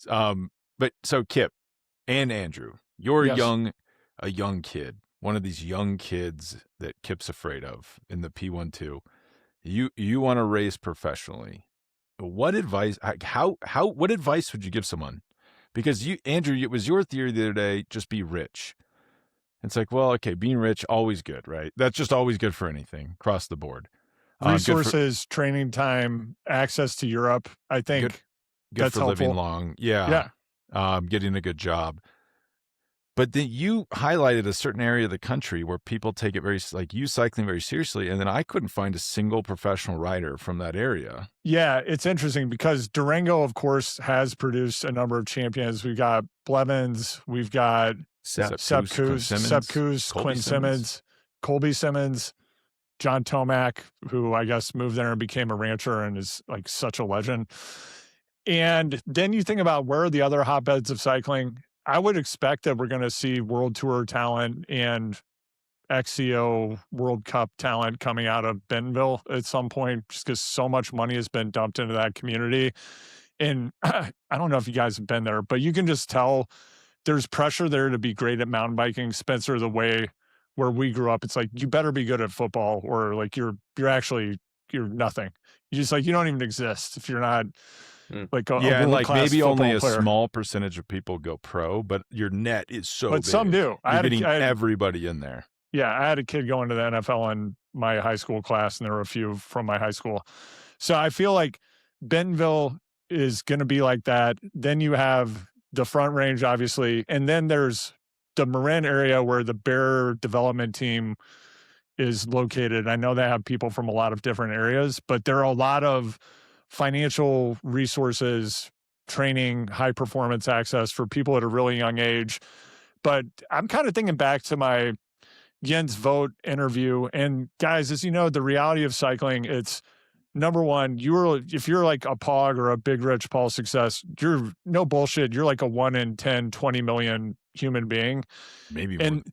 But so Kip and Andrew, you're a young kid, one of these young kids that Kip's afraid of in the P12. You want to race professionally. What advice would you give someone? Because Andrew, it was your theory the other day, just be rich. It's like, well, okay, being rich, always good, right? That's just always good for anything across the board. Resources, training time, access to Europe. I think good that's for helpful. Living long. Yeah. Yeah. Getting a good job. But then you highlighted a certain area of the country where people take it cycling very seriously. And then I couldn't find a single professional rider from that area. Yeah, it's interesting because Durango, of course, has produced a number of champions. We've got Blevins, we've got Sepp Kuss, Quinn Simmons, Colby Simmons, John Tomac, who I guess moved there and became a rancher and is like such a legend. And then you think about where are the other hotbeds of cycling. I would expect that we're going to see World Tour talent and XCO World Cup talent coming out of Bentonville at some point, just because so much money has been dumped into that community. And I don't know if you guys have been there, but you can just tell there's pressure there to be great at mountain biking. Spencer, the way where we grew up, it's like, you better be good at football or like you're nothing. You don't even exist if you're not like like maybe only a player. Small percentage of people go pro, but your net is so but big. Some do. You're getting everybody in there. Yeah, I had a kid going to the NFL in my high school class, and there were a few from my high school. So I feel like Bentonville is going to be like that. Then you have the Front Range, obviously, and then there's the Marin area where the Bear development team is located. I know they have people from a lot of different areas, but there are a lot of financial resources, training, high performance access for people at a really young age. But I'm kind of thinking back to my Jens Vogt interview. And guys, as you know, the reality of cycling, it's number one, if you're like a Pog or a Big Rich Paul Success, you're no bullshit. You're like a 1 in 10, 20 million human being. Maybe more. And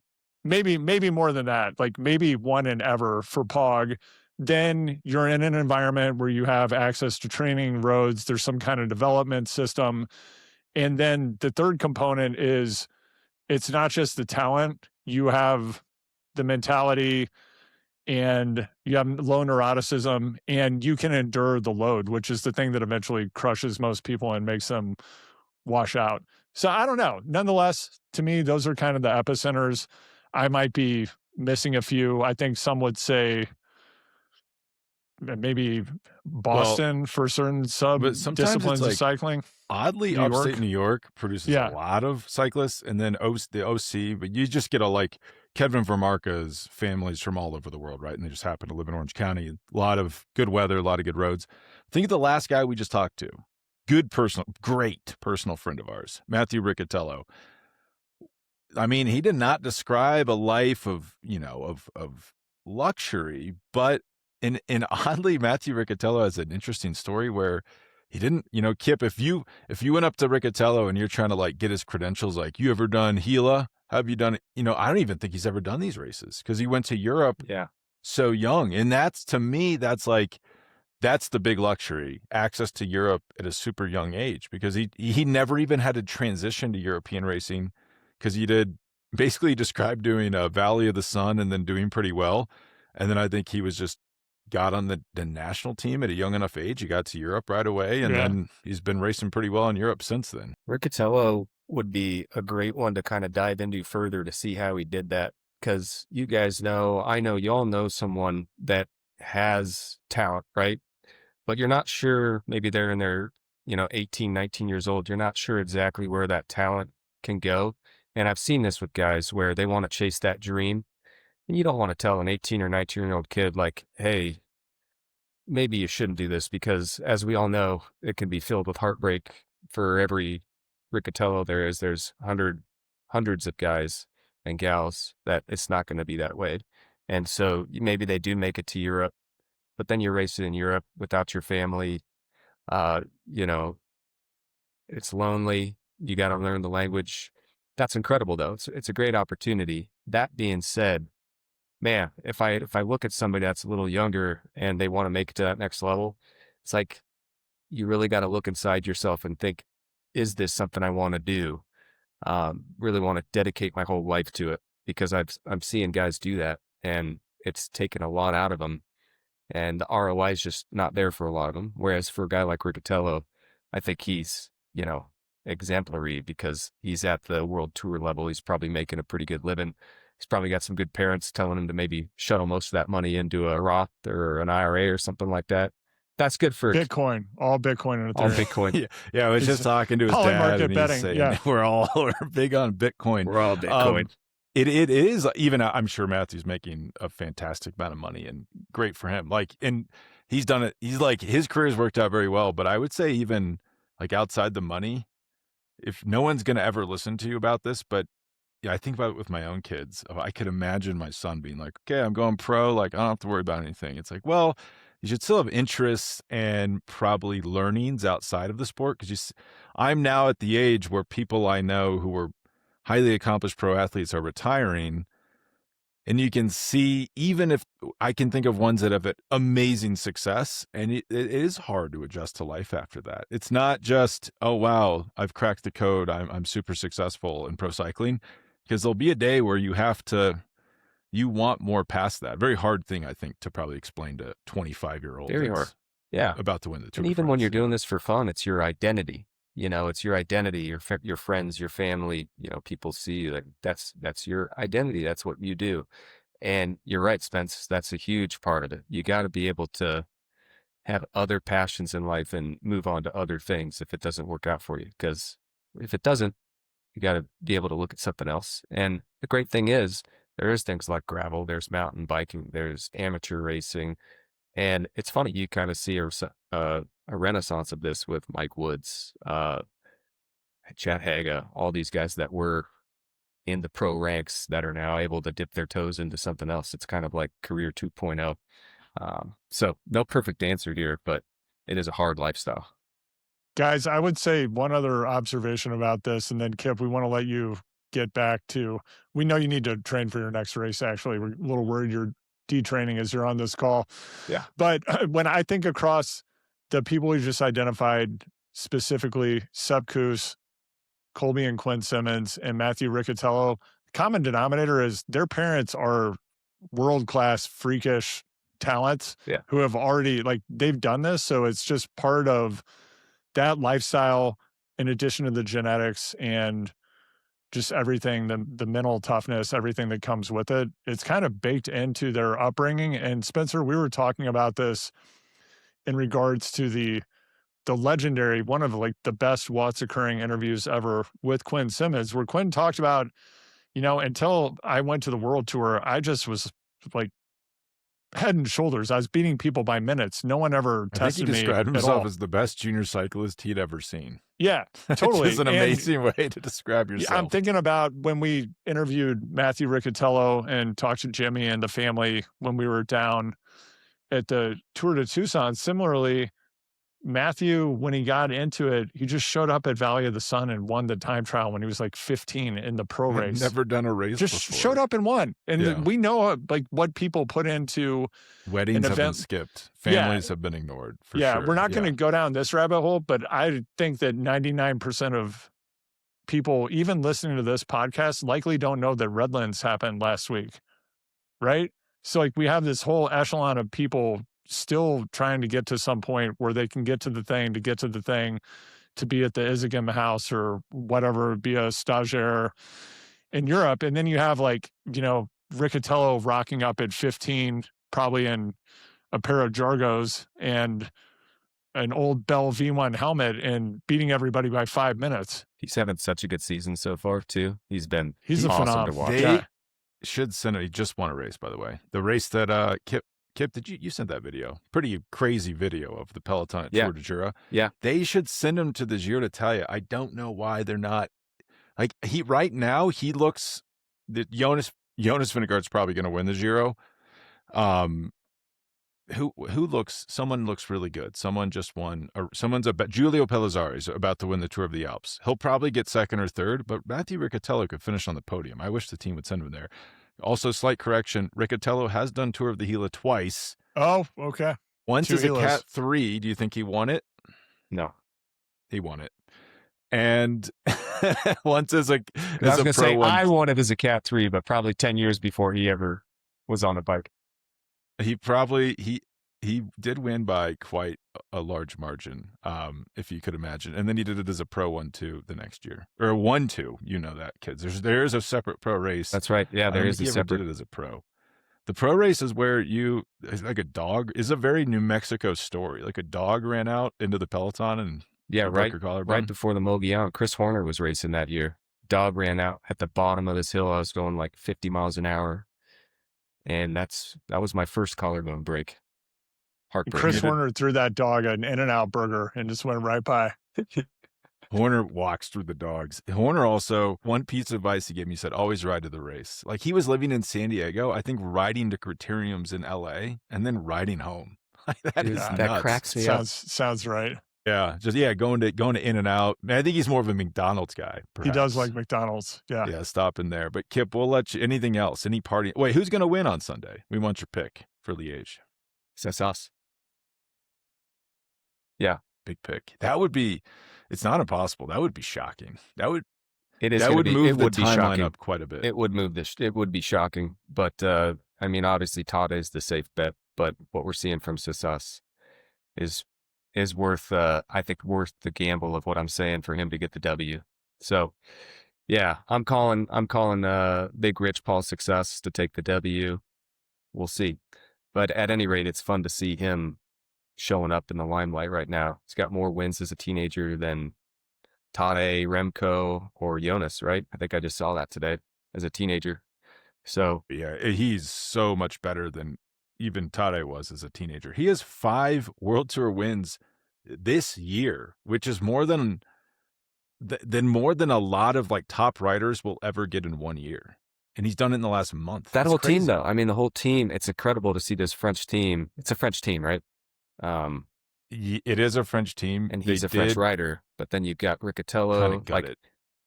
maybe more than that, like maybe 1 in ever for Pog. Then you're in an environment where you have access to training roads. There's some kind of development system. And then the third component is it's not just the talent. You have the mentality and you have low neuroticism and you can endure the load, which is the thing that eventually crushes most people and makes them wash out. So I don't know. Nonetheless, to me, those are kind of the epicenters. I might be missing a few. I think some would say maybe Boston for certain disciplines of cycling. Oddly, upstate New York produces a lot of cyclists, and then the OC, but you just get Kevin Vermarka's families from all over the world, right? And they just happen to live in Orange County. A lot of good weather, a lot of good roads. Think of the last guy we just talked to. Great personal friend of ours, Matthew Riccatello. I mean, he did not describe a life of luxury, but and oddly, Matthew Riccatello has an interesting story where he didn't, Kip, if you went up to Riccatello and you're trying to get his credentials, like, you ever done Gila? Have you done it? I don't even think he's ever done these races because he went to Europe so young. And to me, that's the big luxury, access to Europe at a super young age, because he never even had to transition to European racing because he described doing a Valley of the Sun and then doing pretty well. And then I think he was just got on the national team at a young enough age. He got to Europe right away, and then he's been racing pretty well in Europe since then. Riccatello would be a great one to kind of dive into further to see how he did that, because you guys know, I know y'all know someone that has talent, right? But you're not sure, maybe they're in their 18, 19 years old. You're not sure exactly where that talent can go. And I've seen this with guys where they want to chase that dream. And you don't want to tell an 18 or 19-year-old kid, like, hey, maybe you shouldn't do this, because as we all know, it can be filled with heartbreak. For every Riccatello there's hundreds of guys and gals that it's not going to be that way. And so maybe they do make it to Europe, but then you're racing in Europe without your family. It's lonely. You got to learn the language. That's incredible, though. It's a great opportunity. That being said, man, if I look at somebody that's a little younger and they want to make it to that next level, it's like you really got to look inside yourself and think, is this something I want to do? Really want to dedicate my whole life to it, because I'm seeing guys do that and it's taken a lot out of them, and the ROI is just not there for a lot of them. Whereas for a guy like Riccatello, I think he's, exemplary, because he's at the world tour level. He's probably making a pretty good living. He's probably got some good parents telling him to maybe shuttle most of that money into a Roth or an IRA or something like that. That's good for Bitcoin, all Bitcoin and all Ethereum. Bitcoin. Yeah, I was just talking to his Poly dad, market and he's betting, saying yeah. we're big on Bitcoin. We're all Bitcoin. It is, even I'm sure Matthew's making a fantastic amount of money, and great for him. Like, and he's done it. He's like, his career's worked out very well, but I would say even like outside the money, if no one's going to ever listen to you about this, but yeah, I think about it with my own kids. I could imagine my son being like, okay, I'm going pro. Like, I don't have to worry about anything. It's like, well, you should still have interests and probably learnings outside of the sport. Because I'm now at the age where people I know who were highly accomplished pro athletes are retiring. And you can see, even if I can think of ones that have amazing success, and it is hard to adjust to life after that. It's not just, oh, wow, I've cracked the code. I'm super successful in pro cycling. Because there'll be a day where you want more past that. Very hard thing, I think, to probably explain to 25-year-olds. Very hard. Yeah. About to win the Tour. And even when you're doing this for fun, it's your identity. It's your identity, your friends, your family, people see you, like that's your identity. That's what you do. And you're right, Spence, that's a huge part of it. You got to be able to have other passions in life and move on to other things if it doesn't work out for you. Because if it doesn't, you got to be able to look at something else. And the great thing is there is things like gravel, there's mountain biking, there's amateur racing. And it's funny, you kind of see a renaissance of this with Mike Woods, Chad Haga, all these guys that were in the pro ranks that are now able to dip their toes into something else. It's kind of like career 2.0. So no perfect answer here, but it is a hard lifestyle. Guys, I would say one other observation about this, and then Kip, we want to let you get back to, we know you need to train for your next race, actually. We're a little worried you're detraining as you're on this call. Yeah. But when I think across the people we just identified, specifically Sepp Kuss, Colby and Quinn Simmons, and Matthew Riccatello, common denominator is their parents are world-class, freakish talents who have already, like, they've done this. So it's just part of that lifestyle, in addition to the genetics and just everything, the mental toughness, everything that comes with it. It's kind of baked into their upbringing. And Spencer, we were talking about this in regards to the legendary, one of like the best What's Occurring interviews ever with Quinn Simmons, where Quinn talked about, until I went to the World Tour, I just was like head and shoulders. I was beating people by minutes. No one ever tested me. He described himself as the best junior cyclist he'd ever seen. Yeah, totally. It's an amazing way to describe yourself. I'm thinking about when we interviewed Matthew Riccatello and talked to Jimmy and the family when we were down at the Tour de Tucson. Similarly, Matthew, when he got into it, he just showed up at Valley of the Sun and won the time trial when he was like 15 in the pro race. Never done a race just before. Showed up and won. And we know like what people put into weddings have been skipped. Families have been ignored. For sure. We're not going to go down this rabbit hole, but I think that 99% of people, even listening to this podcast, likely don't know that Redlands happened last week, right? So like we have this whole echelon of people still trying to get to some point where they can get to the thing, to be at the Izegem house or whatever, be a stagiaire in Europe. And then you have like, Riccatello rocking up at 15, probably in a pair of Jargos and an old Bell V1 helmet and beating everybody by 5 minutes. He's having such a good season so far too. He's a awesome phenomenal to watch. They should send it. He just won a race, by the way. The race that Kip, did you sent that video? Pretty crazy video of the Peloton at Tour de Jura. Yeah. They should send him to the Giro d'Italia. I don't know why they're not. Like, right now, he looks, Jonas Vingegaard's probably going to win the Giro. Someone looks really good. Someone just won. Giulio Pellizzari is about to win the Tour of the Alps. He'll probably get second or third, but Matthew Riccatello could finish on the podium. I wish the team would send him there. Also, slight correction, Riccatello has done Tour of the Gila twice. Oh, okay. Once as a Cat 3. Do you think he won it? No. He won it. And once as a I was going to say, I won it as a Cat 3, but probably 10 years before he ever was on a bike. He did win by quite a large margin, if you could imagine. And then he did it as a Pro 1-2 the next year. Or a 1-2, you know that, kids. There is a separate pro race. That's right. Yeah, there is a separate. He did it as a pro. The pro race is where it's like a dog is a very New Mexico story. Like a dog ran out into the peloton and broke her collarbone. Right before the Mogollon, Chris Horner was racing that year. Dog ran out at the bottom of this hill. I was going like 50 miles an hour. And that was my first collarbone break. Heartbreak. Chris Horner threw that dog an In-N-Out burger and just went right by. Horner walks through the dogs. Horner also, one piece of advice he gave me, said, always ride to the race. Like he was living in San Diego, I think riding to criteriums in LA and then riding home. That is nuts. That cracks me up. Sounds right. Yeah. Just, going to In-N-Out. I think he's more of a McDonald's guy. Perhaps. He does like McDonald's. Yeah. Yeah. Stop in there. But Kip, we'll let you, anything else, any party. Wait, who's going to win on Sunday? We want your pick for Liège. Seixas. Yeah. Big pick. That would be, it's not impossible. That would be shocking. Move the timeline up quite a bit. It would be shocking. But, I mean, obviously Tadej is the safe bet, but what we're seeing from Seixas is worth, I think worth the gamble of what I'm saying for him to get the W. So yeah, I'm calling Big Rich Paul Seixas to take the W. We'll see. But at any rate, it's fun to see him showing up in the limelight right now. He's got more wins as a teenager than Tadej, Remco, or Jonas, right? I think I just saw that today as a teenager. So yeah, he's so much better than even Tadej was as a teenager. He has 5 World Tour wins this year, which is more than a lot of like top riders will ever get in 1 year. And he's done it in the last month. That whole team, though. I mean, the whole team, it's incredible to see this French team. It's a French team, right? It is a French team. And he's a French rider. But then you've got Riccatello.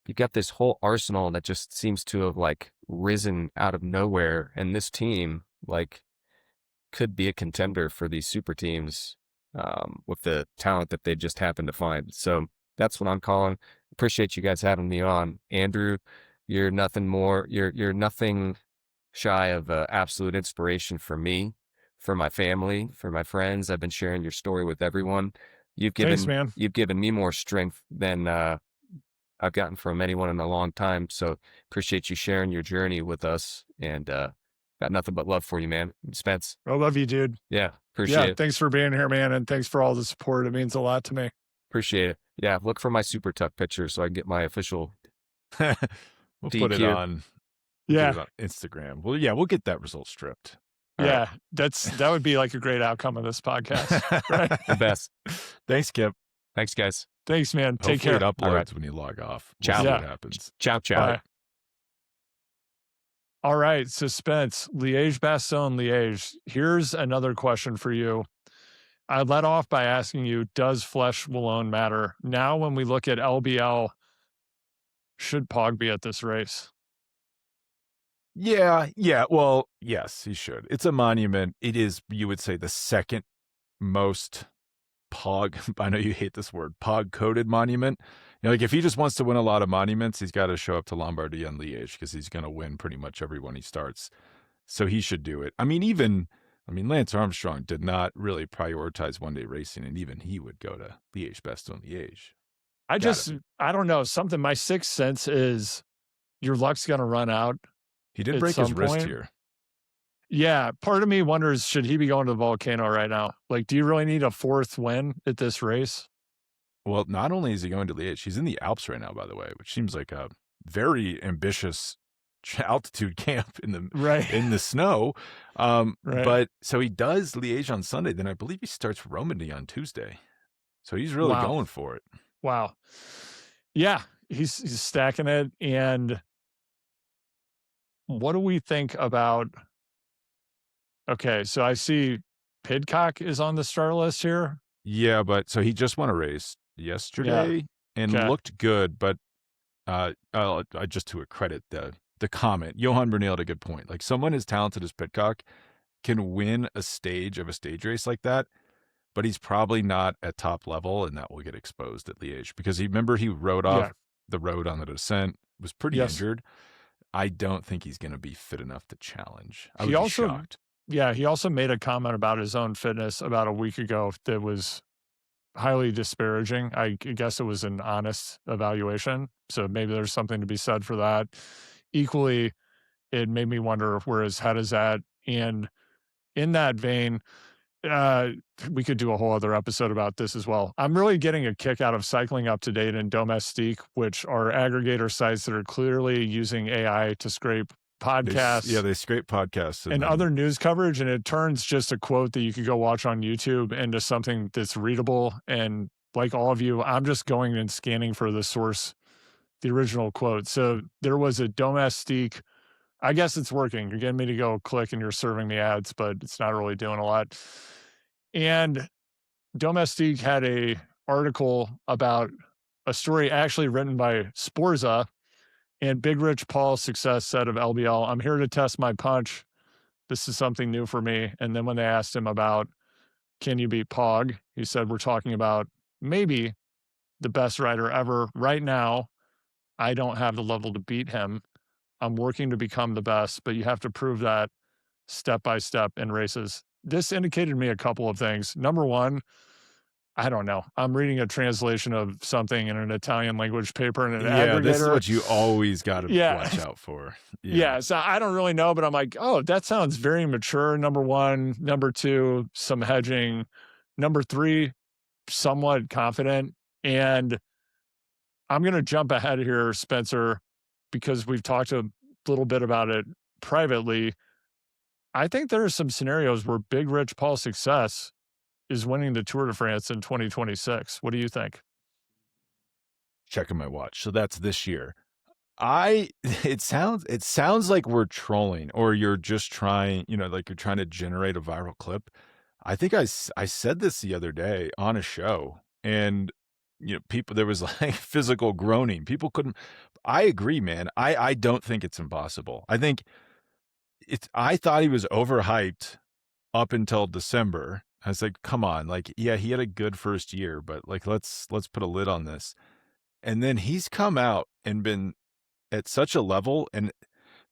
You've got this whole arsenal that just seems to have like risen out of nowhere. And this team, like, could be a contender for these super teams with the talent that they just happen to find. So that's what I'm calling. Appreciate you guys having me on. Andrew, you're nothing more. You're nothing shy of absolute inspiration for me, for my family, for my friends. I've been sharing your story with everyone. Thanks, man. You've given me more strength than I've gotten from anyone in a long time. So appreciate you sharing your journey with us, and got nothing but love for you, man. Spence. I love you, dude. Yeah. Appreciate it. Thanks for being here, man. And thanks for all the support. It means a lot to me. Appreciate it. Yeah. Look for my Super Tuck picture so I can get my official We'll DQ. put it on. Yeah. Put it on Instagram. Well, yeah, we'll get that result stripped. All right. That would be like a great outcome of this podcast. Right? The best. Thanks, Kip. Thanks, guys. Thanks, man. Take care. It uploads when you log off. Ciao. See what happens. Ciao. Bye. All right. Suspense. Liège-Bastogne-Liège. Here's another question for you. I led off by asking you, does Flèche Wallonne matter? Now, when we look at LBL, should Pog be at this race? Yeah. Well, yes, he should. It's a monument. It is, you would say, the second most Pog, I know you hate this word, Pog-coded monument. You know, like if he just wants to win a lot of monuments, he's got to show up to Lombardy and Liège because he's going to win pretty much every one he starts. So he should do it. I mean, Lance Armstrong did not really prioritize one-day racing, and even he would go to Liège-Bastogne-Liège. I don't know. Something, my sixth sense is your luck's going to run out. He did break his wrist here. Yeah. Part of me wonders, should he be going to the Volcano right now? Like, do you really need a 4th win at this race? Well, not only is he going to Liège, he's in the Alps right now, by the way, which seems like a very ambitious altitude camp in the snow. But so he does Liège on Sunday. Then I believe he starts Romandy on Tuesday. So he's really going for it. Wow. Yeah. He's stacking it. And what do we think about? Okay, so I see Pidcock is on the start list here. Yeah, but so he just won a race yesterday and looked good. But just to credit the comment, Johan Bernal had a good point. Like someone as talented as Pidcock can win a stage race like that, but he's probably not at top level, and that will get exposed at Liège because he rode off the road on the descent, was pretty injured. I don't think he's going to be fit enough to challenge. I would be shocked. Yeah, he also made a comment about his own fitness about a week ago that was highly disparaging. I guess it was an honest evaluation, so maybe there's something to be said for that. Equally, it made me wonder where his head is at And in that vein, we could do a whole other episode about this as well. I'm really getting a kick out of Cycling Up to Date and Domestique, which are aggregator sites that are clearly using AI to scrape podcasts. They scrape podcasts and other news coverage, and it turns just a quote that you could go watch on YouTube into something that's readable. And like all of you, I'm just going and scanning for the source, the original quote. So there was a Domestique. I guess it's working. You're getting me to go click and you're serving me ads, but it's not really doing a lot. And Domestique had a article about a story actually written by Sporza, and Big Rich Paul's success said of LBL, "I'm here to test my punch. This is something new for me." And then when they asked him about, can you beat Pog? He said, we're talking about maybe the best rider ever. Right now, I don't have the level to beat him. I'm working to become the best, but you have to prove that step by step in races. This indicated to me a couple of things. Number one, I don't know. I'm reading a translation of something in an Italian language paper and an aggregator. This is what you always got to watch out for. Yeah, so I don't really know, but I'm like, oh, that sounds very mature, number one. Number two, some hedging. Number three, somewhat confident. And I'm going to jump ahead here, Spencer, because we've talked a little bit about it privately. I think there are some scenarios where Big Rich Paul's success is winning the Tour de France in 2026. What do you think? Checking my watch. So that's this year. It sounds like we're trolling, or you're just trying, like you're trying to generate a viral clip. I think I said this the other day on a show, and people, there was like physical groaning. People couldn't. I agree, man. I don't think it's impossible. I thought he was overhyped up until December. I was like, come on, like, yeah, he had a good first year, but like, let's put a lid on this. And then he's come out and been at such a level, and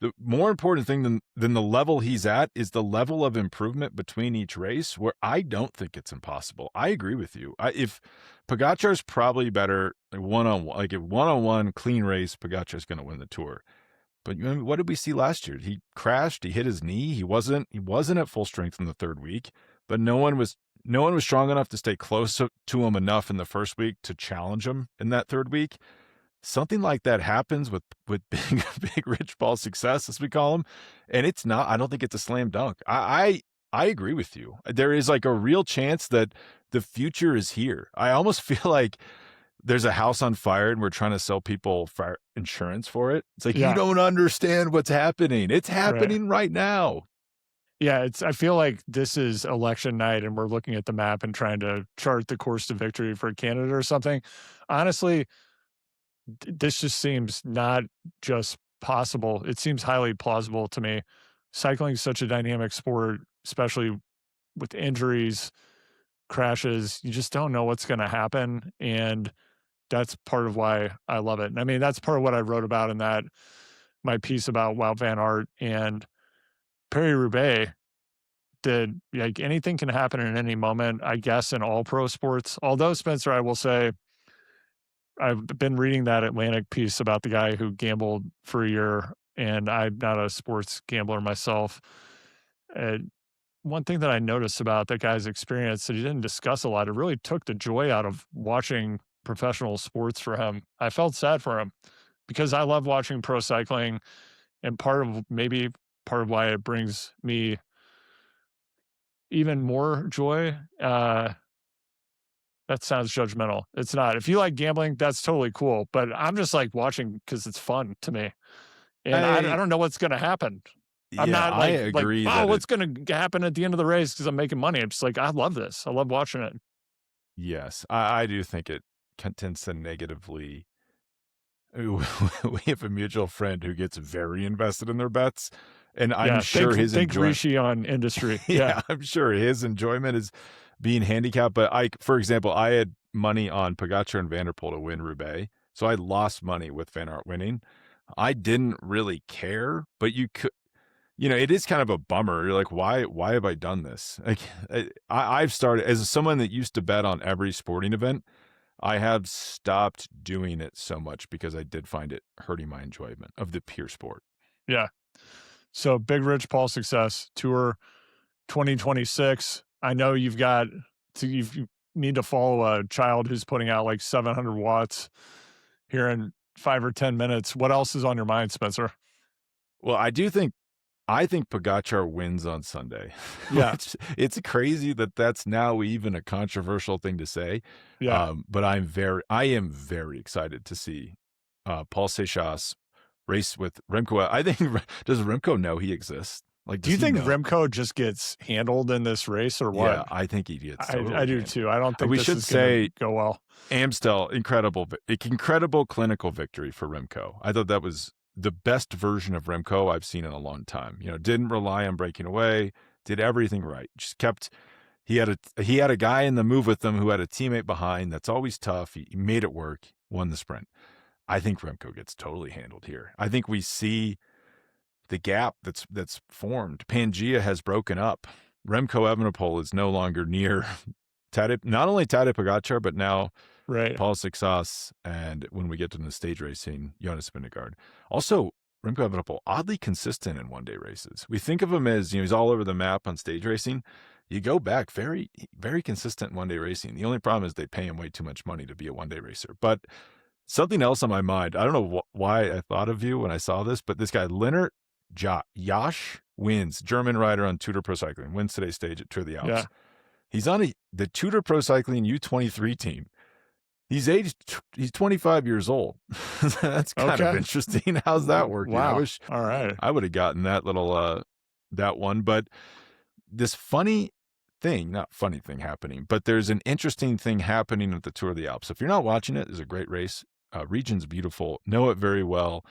the more important thing than the level he's at is the level of improvement between each race, where I don't think it's impossible. I agree with you. If Pogačar's probably better one-on-one, like a one-on-one clean race, Pogačar's going to win the Tour. But what did we see last year? He crashed. He hit his knee. He wasn't at full strength in the third week. But no one was strong enough to stay close to him enough in the first week to challenge him in that third week. Something like that happens with Big Rich Paul's success, as we call him, and it's not. I don't think it's a slam dunk. I agree with you. There is like a real chance that the future is here. I almost feel like there's a house on fire and we're trying to sell people fire insurance for it. It's like, you don't understand what's happening. It's happening right now. Yeah, I feel like this is election night and we're looking at the map and trying to chart the course to victory for Canada or something. Honestly, this just seems not just possible. It seems highly plausible to me. Cycling is such a dynamic sport, especially with injuries, crashes. You just don't know what's going to happen. And that's part of why I love it. And I mean, that's part of what I wrote about in my piece about Wout van Aert and Paris-Roubaix, that like anything can happen in any moment, I guess, in all pro sports. Although, Spencer, I will say, I've been reading that Atlantic piece about the guy who gambled for a year, and I'm not a sports gambler myself. One thing that I noticed about that guy's experience that he didn't discuss a lot, it really took the joy out of watching professional sports for him. I felt sad for him because I love watching pro cycling, and part of why it brings me even more joy. That sounds judgmental. It's not. If you like gambling, that's totally cool. But I'm just like watching because it's fun to me. And I don't know what's going to happen. I'm not like, I agree. What's going to happen at the end of the race because I'm making money. I'm just like, I love this. I love watching it. Yes, I do think it tends to negatively. We have a mutual friend who gets very invested in their bets, and I'm sure his enjoyment. Rishi on industry. Yeah, I'm sure his enjoyment is being handicapped. But for example, I had money on Pogačar and Van der Poel to win Roubaix, so I lost money with Van Aert winning. I didn't really care, but you could. It is kind of a bummer. You're like, why have I done this? Like, I've started, as someone that used to bet on every sporting event, I have stopped doing it so much because I did find it hurting my enjoyment of the pure sport. Yeah. So Big Rich Paul Success Tour 2026. I know you need to follow a child who's putting out like 700 watts here in 5 or 10 minutes. What else is on your mind, Spencer? Well, I think Pogačar wins on Sunday. Yeah. It's crazy that that's now even a controversial thing to say. Yeah. But I am very excited to see Paul Seixas race with Remco. I think, does Remco know he exists? Like, do you think Remco just gets handled in this race or what? Yeah, I think he gets. Totally I do too. I don't think we this should is say go well. Amstel, incredible clinical victory for Remco. I thought that was the best version of Remco I've seen in a long time. Didn't rely on breaking away, did everything right. Just kept. He had a guy in the move with him who had a teammate behind. That's always tough. He made it work. Won the sprint. I think Remco gets totally handled here. I think we see the gap that's formed. Pangea has broken up. Remco Evenepoel is no longer near not only Tadej Pogačar, but now Paul Seixas, and when we get to the stage racing, Jonas Vingegaard. Also, Remco Evenepoel, oddly consistent in one-day races. We think of him as, he's all over the map on stage racing. You go back, very, very consistent one-day racing. The only problem is they pay him way too much money to be a one-day racer. But something else on my mind, I don't know why I thought of you when I saw this, but this guy, Lennart Yash, wins, German rider on Tudor Pro Cycling, wins today's stage at Tour of the Alps. Yeah. He's on the Tudor Pro Cycling U23 team. He's 25 years old. That's kind of interesting. How's that working? Wow. All right. I would have gotten that little, that one. But this not funny thing happening, but there's an interesting thing happening at the Tour of the Alps. If you're not watching it, it's a great race. Region's beautiful. Know it very well.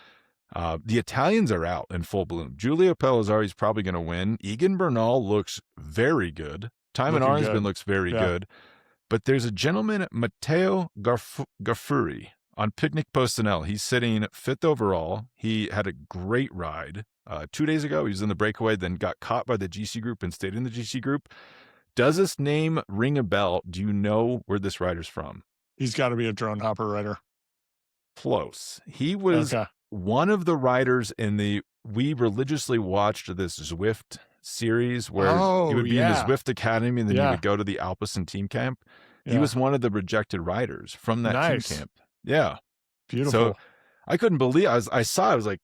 The Italians are out in full bloom. Giulio Pellizzari is probably going to win. Egan Bernal looks very good. Timon Arnsman looks very good. But there's a gentleman, Matteo Garfuri, on Picnic Postinel. He's sitting 5th overall. He had a great ride. 2 days ago, he was in the breakaway, then got caught by the GC group and stayed in the GC group. Does this name ring a bell? Do you know where this rider's from? He's got to be a drone hopper rider. Close. He was one of the riders we religiously watched this Zwift series where he would be in the Zwift Academy and then he would go to the Alpecin team camp. He was one of the rejected riders from that team camp. Yeah. Beautiful. So I couldn't believe, I was like,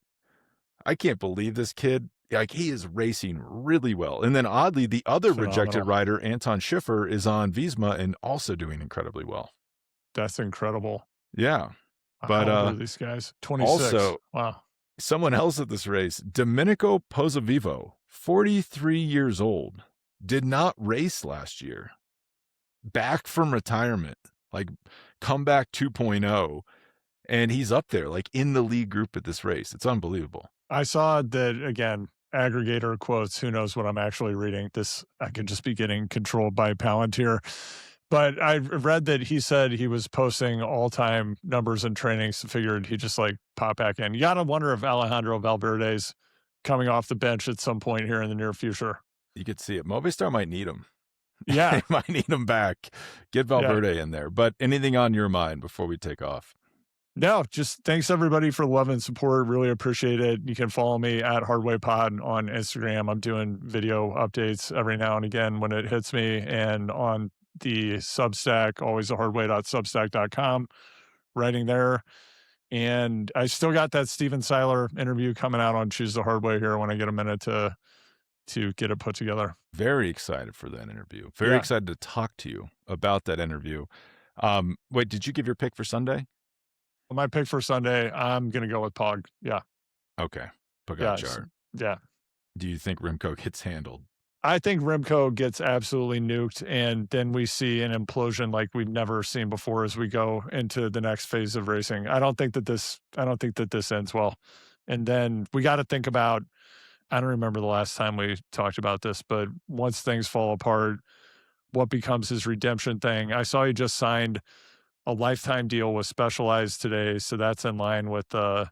I can't believe this kid. Like, he is racing really well. And then oddly, the other rejected rider, Anton Schiffer, is on Visma and also doing incredibly well. That's incredible. Yeah. But these guys, 26. Also, wow. Someone else at this race, Domenico Pozzovivo, 43 years old, did not race last year. Back from retirement, like comeback 2.0, and he's up there, like in the lead group at this race. It's unbelievable. I saw that, again, aggregator quotes. Who knows what I'm actually reading? I could just be getting controlled by Palantir. But I read that he said he was posting all-time numbers and trainings. Figured he'd just like pop back in. You got to wonder if Alejandro Valverde's coming off the bench at some point here in the near future. You could see it. Movistar might need him. Yeah. They might need him back. Get Valverde in there. But anything on your mind before we take off? No, just thanks everybody for love and support. Really appreciate it. You can follow me at HardwayPod on Instagram. I'm doing video updates every now and again when it hits me, and on the Substack, alwaysthehardway.substack.com, writing there. And I still got that Steven Seiler interview coming out on Choose the Hard Way here when I get a minute to get it put together. Very excited for that interview. Very excited to talk to you about that interview. Wait, did you give your pick for Sunday? My pick for Sunday, I'm going to go with Pog. Yeah. Okay. Pogačar. Yeah. Do you think Remco gets handled? I think Remco gets absolutely nuked, and then we see an implosion like we've never seen before as we go into the next phase of racing. I don't think that this ends well. And then we got to think about, I don't remember the last time we talked about this, but once things fall apart, what becomes his redemption thing? I saw he just signed a lifetime deal with Specialized today, so that's in line with the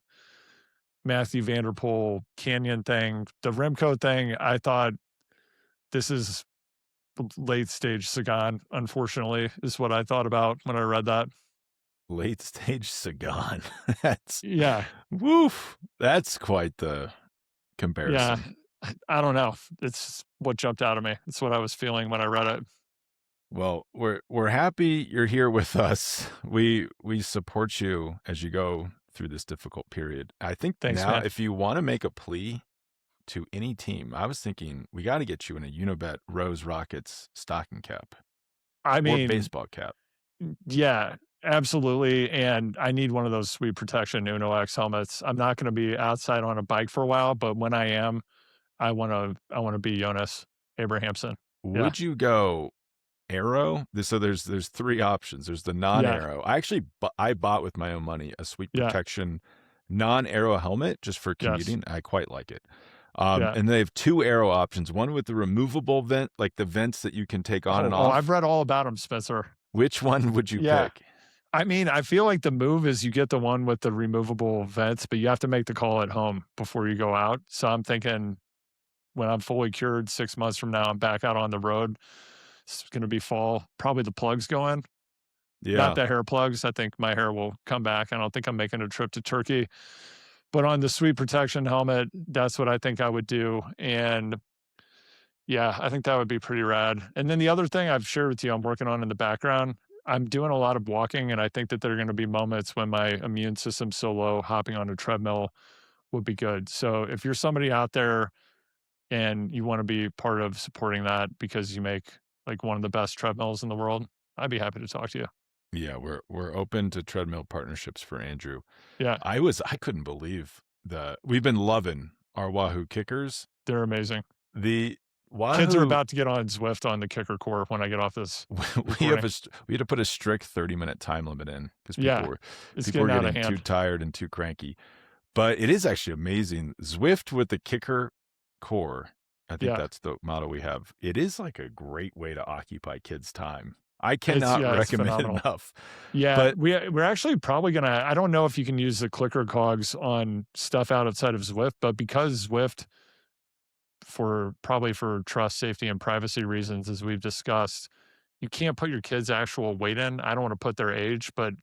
Matthew Van Der Poel Canyon thing. The Remco thing, I thought this is late stage Sagan, unfortunately, is what I thought about when I read that. Late stage Sagan. Yeah. Woof. That's quite the comparison. I don't know. It's what jumped out at me. It's what I was feeling when I read it. Well, we're happy you're here with us. We support you as you go through this difficult period. I think Thanks, now, man. if you want to make a plea to any team, I was thinking we got to get you in a Unibet Rose Rockets stocking cap I or mean, baseball cap. yeah, absolutely. And I need one of those Sweep Protection Uno X helmets. I'm not going to be outside on a bike for a while, but when I am, I want to be Jonas Abrahamson. Yeah. Would you go Aero? So there's 3 options. There's the non-Aero. I bought with my own money a Sweep Yeah. Protection non-Aero helmet just for Yes. commuting. I quite like it. Yeah. And they have 2 Aero options. One with the removable vent, like the vents that you can take on and Oh, off. I've read all about them, Spencer. Which one would you Yeah. pick? I mean, I feel like the move is you get the one with the removable vents, but you have to make the call at home before you go out. So I'm thinking when I'm fully cured 6 months from now, I'm back out on the road. It's going to be fall. Probably the plugs go in. Yeah. Not the hair plugs. I think my hair will come back. I don't think I'm making a trip to Turkey. But on the Sweep Protection helmet, that's what I think I would do. And yeah, I think that would be pretty rad. And then the other thing I've shared with you, I'm working on in the background. I'm doing a lot of walking, and I think that there are going to be moments when my immune system's so low, hopping on a treadmill would be good. So if you're somebody out there and you want to be part of supporting that because you make like one of the best treadmills in the world, I'd be happy to talk to you. Yeah, we're open to treadmill partnerships for Andrew. Yeah, I couldn't believe we've been loving our Wahoo kickers. they're amazing. The Wahoo Kids are about to get on Zwift on the kicker core when I get off this. we had to put a strict 30-minute time limit in because Yeah, people it's were getting out of getting too hand. tired and too cranky. But it is actually amazing. Zwift with the kicker core. I think Yeah. that's the motto we have. It is like a great way to occupy kids' time. I It's cannot recommend it phenomenal. enough. Yeah, But we're actually probably gonna. I don't know if you can use the clicker cogs on stuff outside of Zwift, but because Zwift, probably for trust, safety, and privacy reasons, as we've discussed, you can't put your kids' actual weight in. I don't want to put their age, but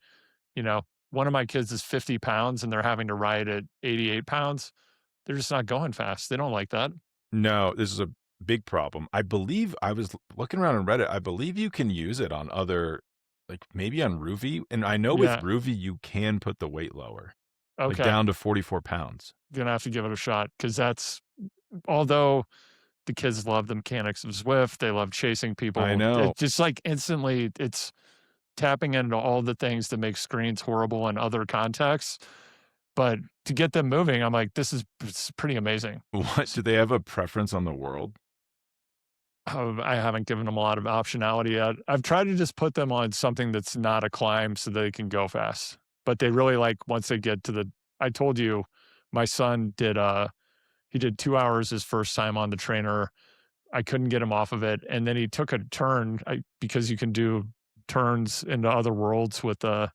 one of my kids is 50 pounds and they're having to ride at 88 pounds. They're just not going fast. They don't like that. no, this is a big problem. I believe I was looking around on Reddit. I believe you can use it on other, like maybe on Ruvi. And I know with Yeah. Ruvi, you can put the weight lower, like Okay, down to 44 pounds. gonna have to give it a shot because although the kids love the mechanics of Zwift, they love chasing people. I know. It's just like instantly, it's tapping into all the things that make screens horrible in other contexts. But to get them moving, I'm like, it's pretty amazing. What, do they have a preference on the world? I haven't given them a lot of optionality yet. I've tried to just put them on something that's not a climb so they can go fast. But they really like once they get to I told you, my son he did 2 hours his first time on the trainer. I couldn't get him off of it. And then he took a turn because you can do turns into other worlds with the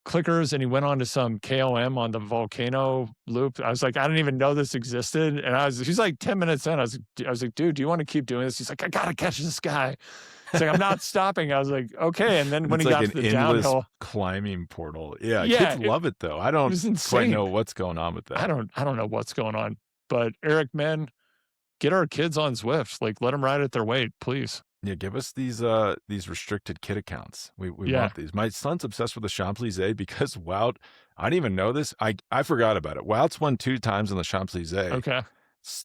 clickers, and he went on to some KOM on the volcano loop. I was like, I didn't even know this existed. And he's like 10 minutes in. I was like, dude, do you want to keep doing this? He's like, I gotta catch this guy. It's like, I'm not stopping. I was like, okay. And then when It's he like got to an the endless downhill, climbing portal. Yeah, Yeah, kids love it though. I it don't was quite insane. know what's going on with that. I don't know what's going on. But Eric, man, get our kids on Zwift. Like, let them ride at their weight, please. Yeah, give us these restricted kid accounts. We Yeah. want these. My son's obsessed with the Champs-Élysées because Wout, I didn't even know this. I forgot about it. Wout's won 2 times on the Champs-Élysées. Okay.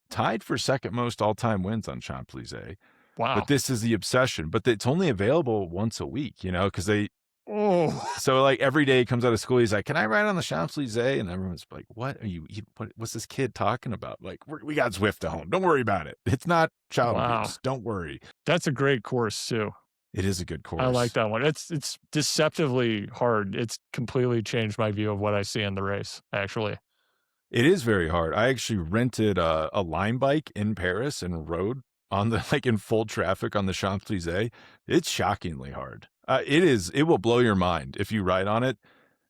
Tied for second most all-time wins on Champs-Élysées. Wow. But this is the obsession. But it's only available once a week, because so like every day he comes out of school, he's like, can I ride on the Champs-Élysées? And everyone's like, what are you, what's this kid talking about? Like, we got Zwift at home. Don't worry about it. It's not child Wow. abuse. Don't worry. That's a great course too. It is a good course. I like that one. It's deceptively hard. It's completely changed my view of what I see in the race, actually. It is very hard. I actually rented a Lime bike in Paris and rode on in full traffic on the Champs-Élysées. It's shockingly hard. It will blow your mind if you ride on it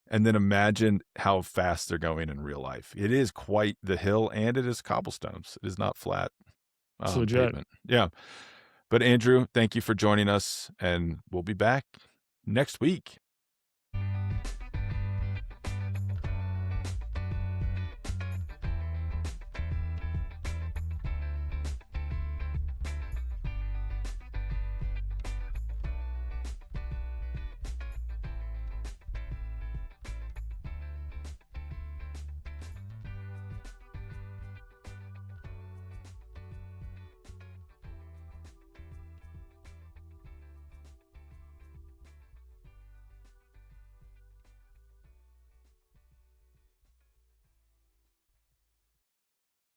and then imagine how fast they're going in real life. It is quite the hill, and it is cobblestones. It is not flat It's legit. pavement. Yeah. But Andrew, thank you for joining us, and we'll be back next week.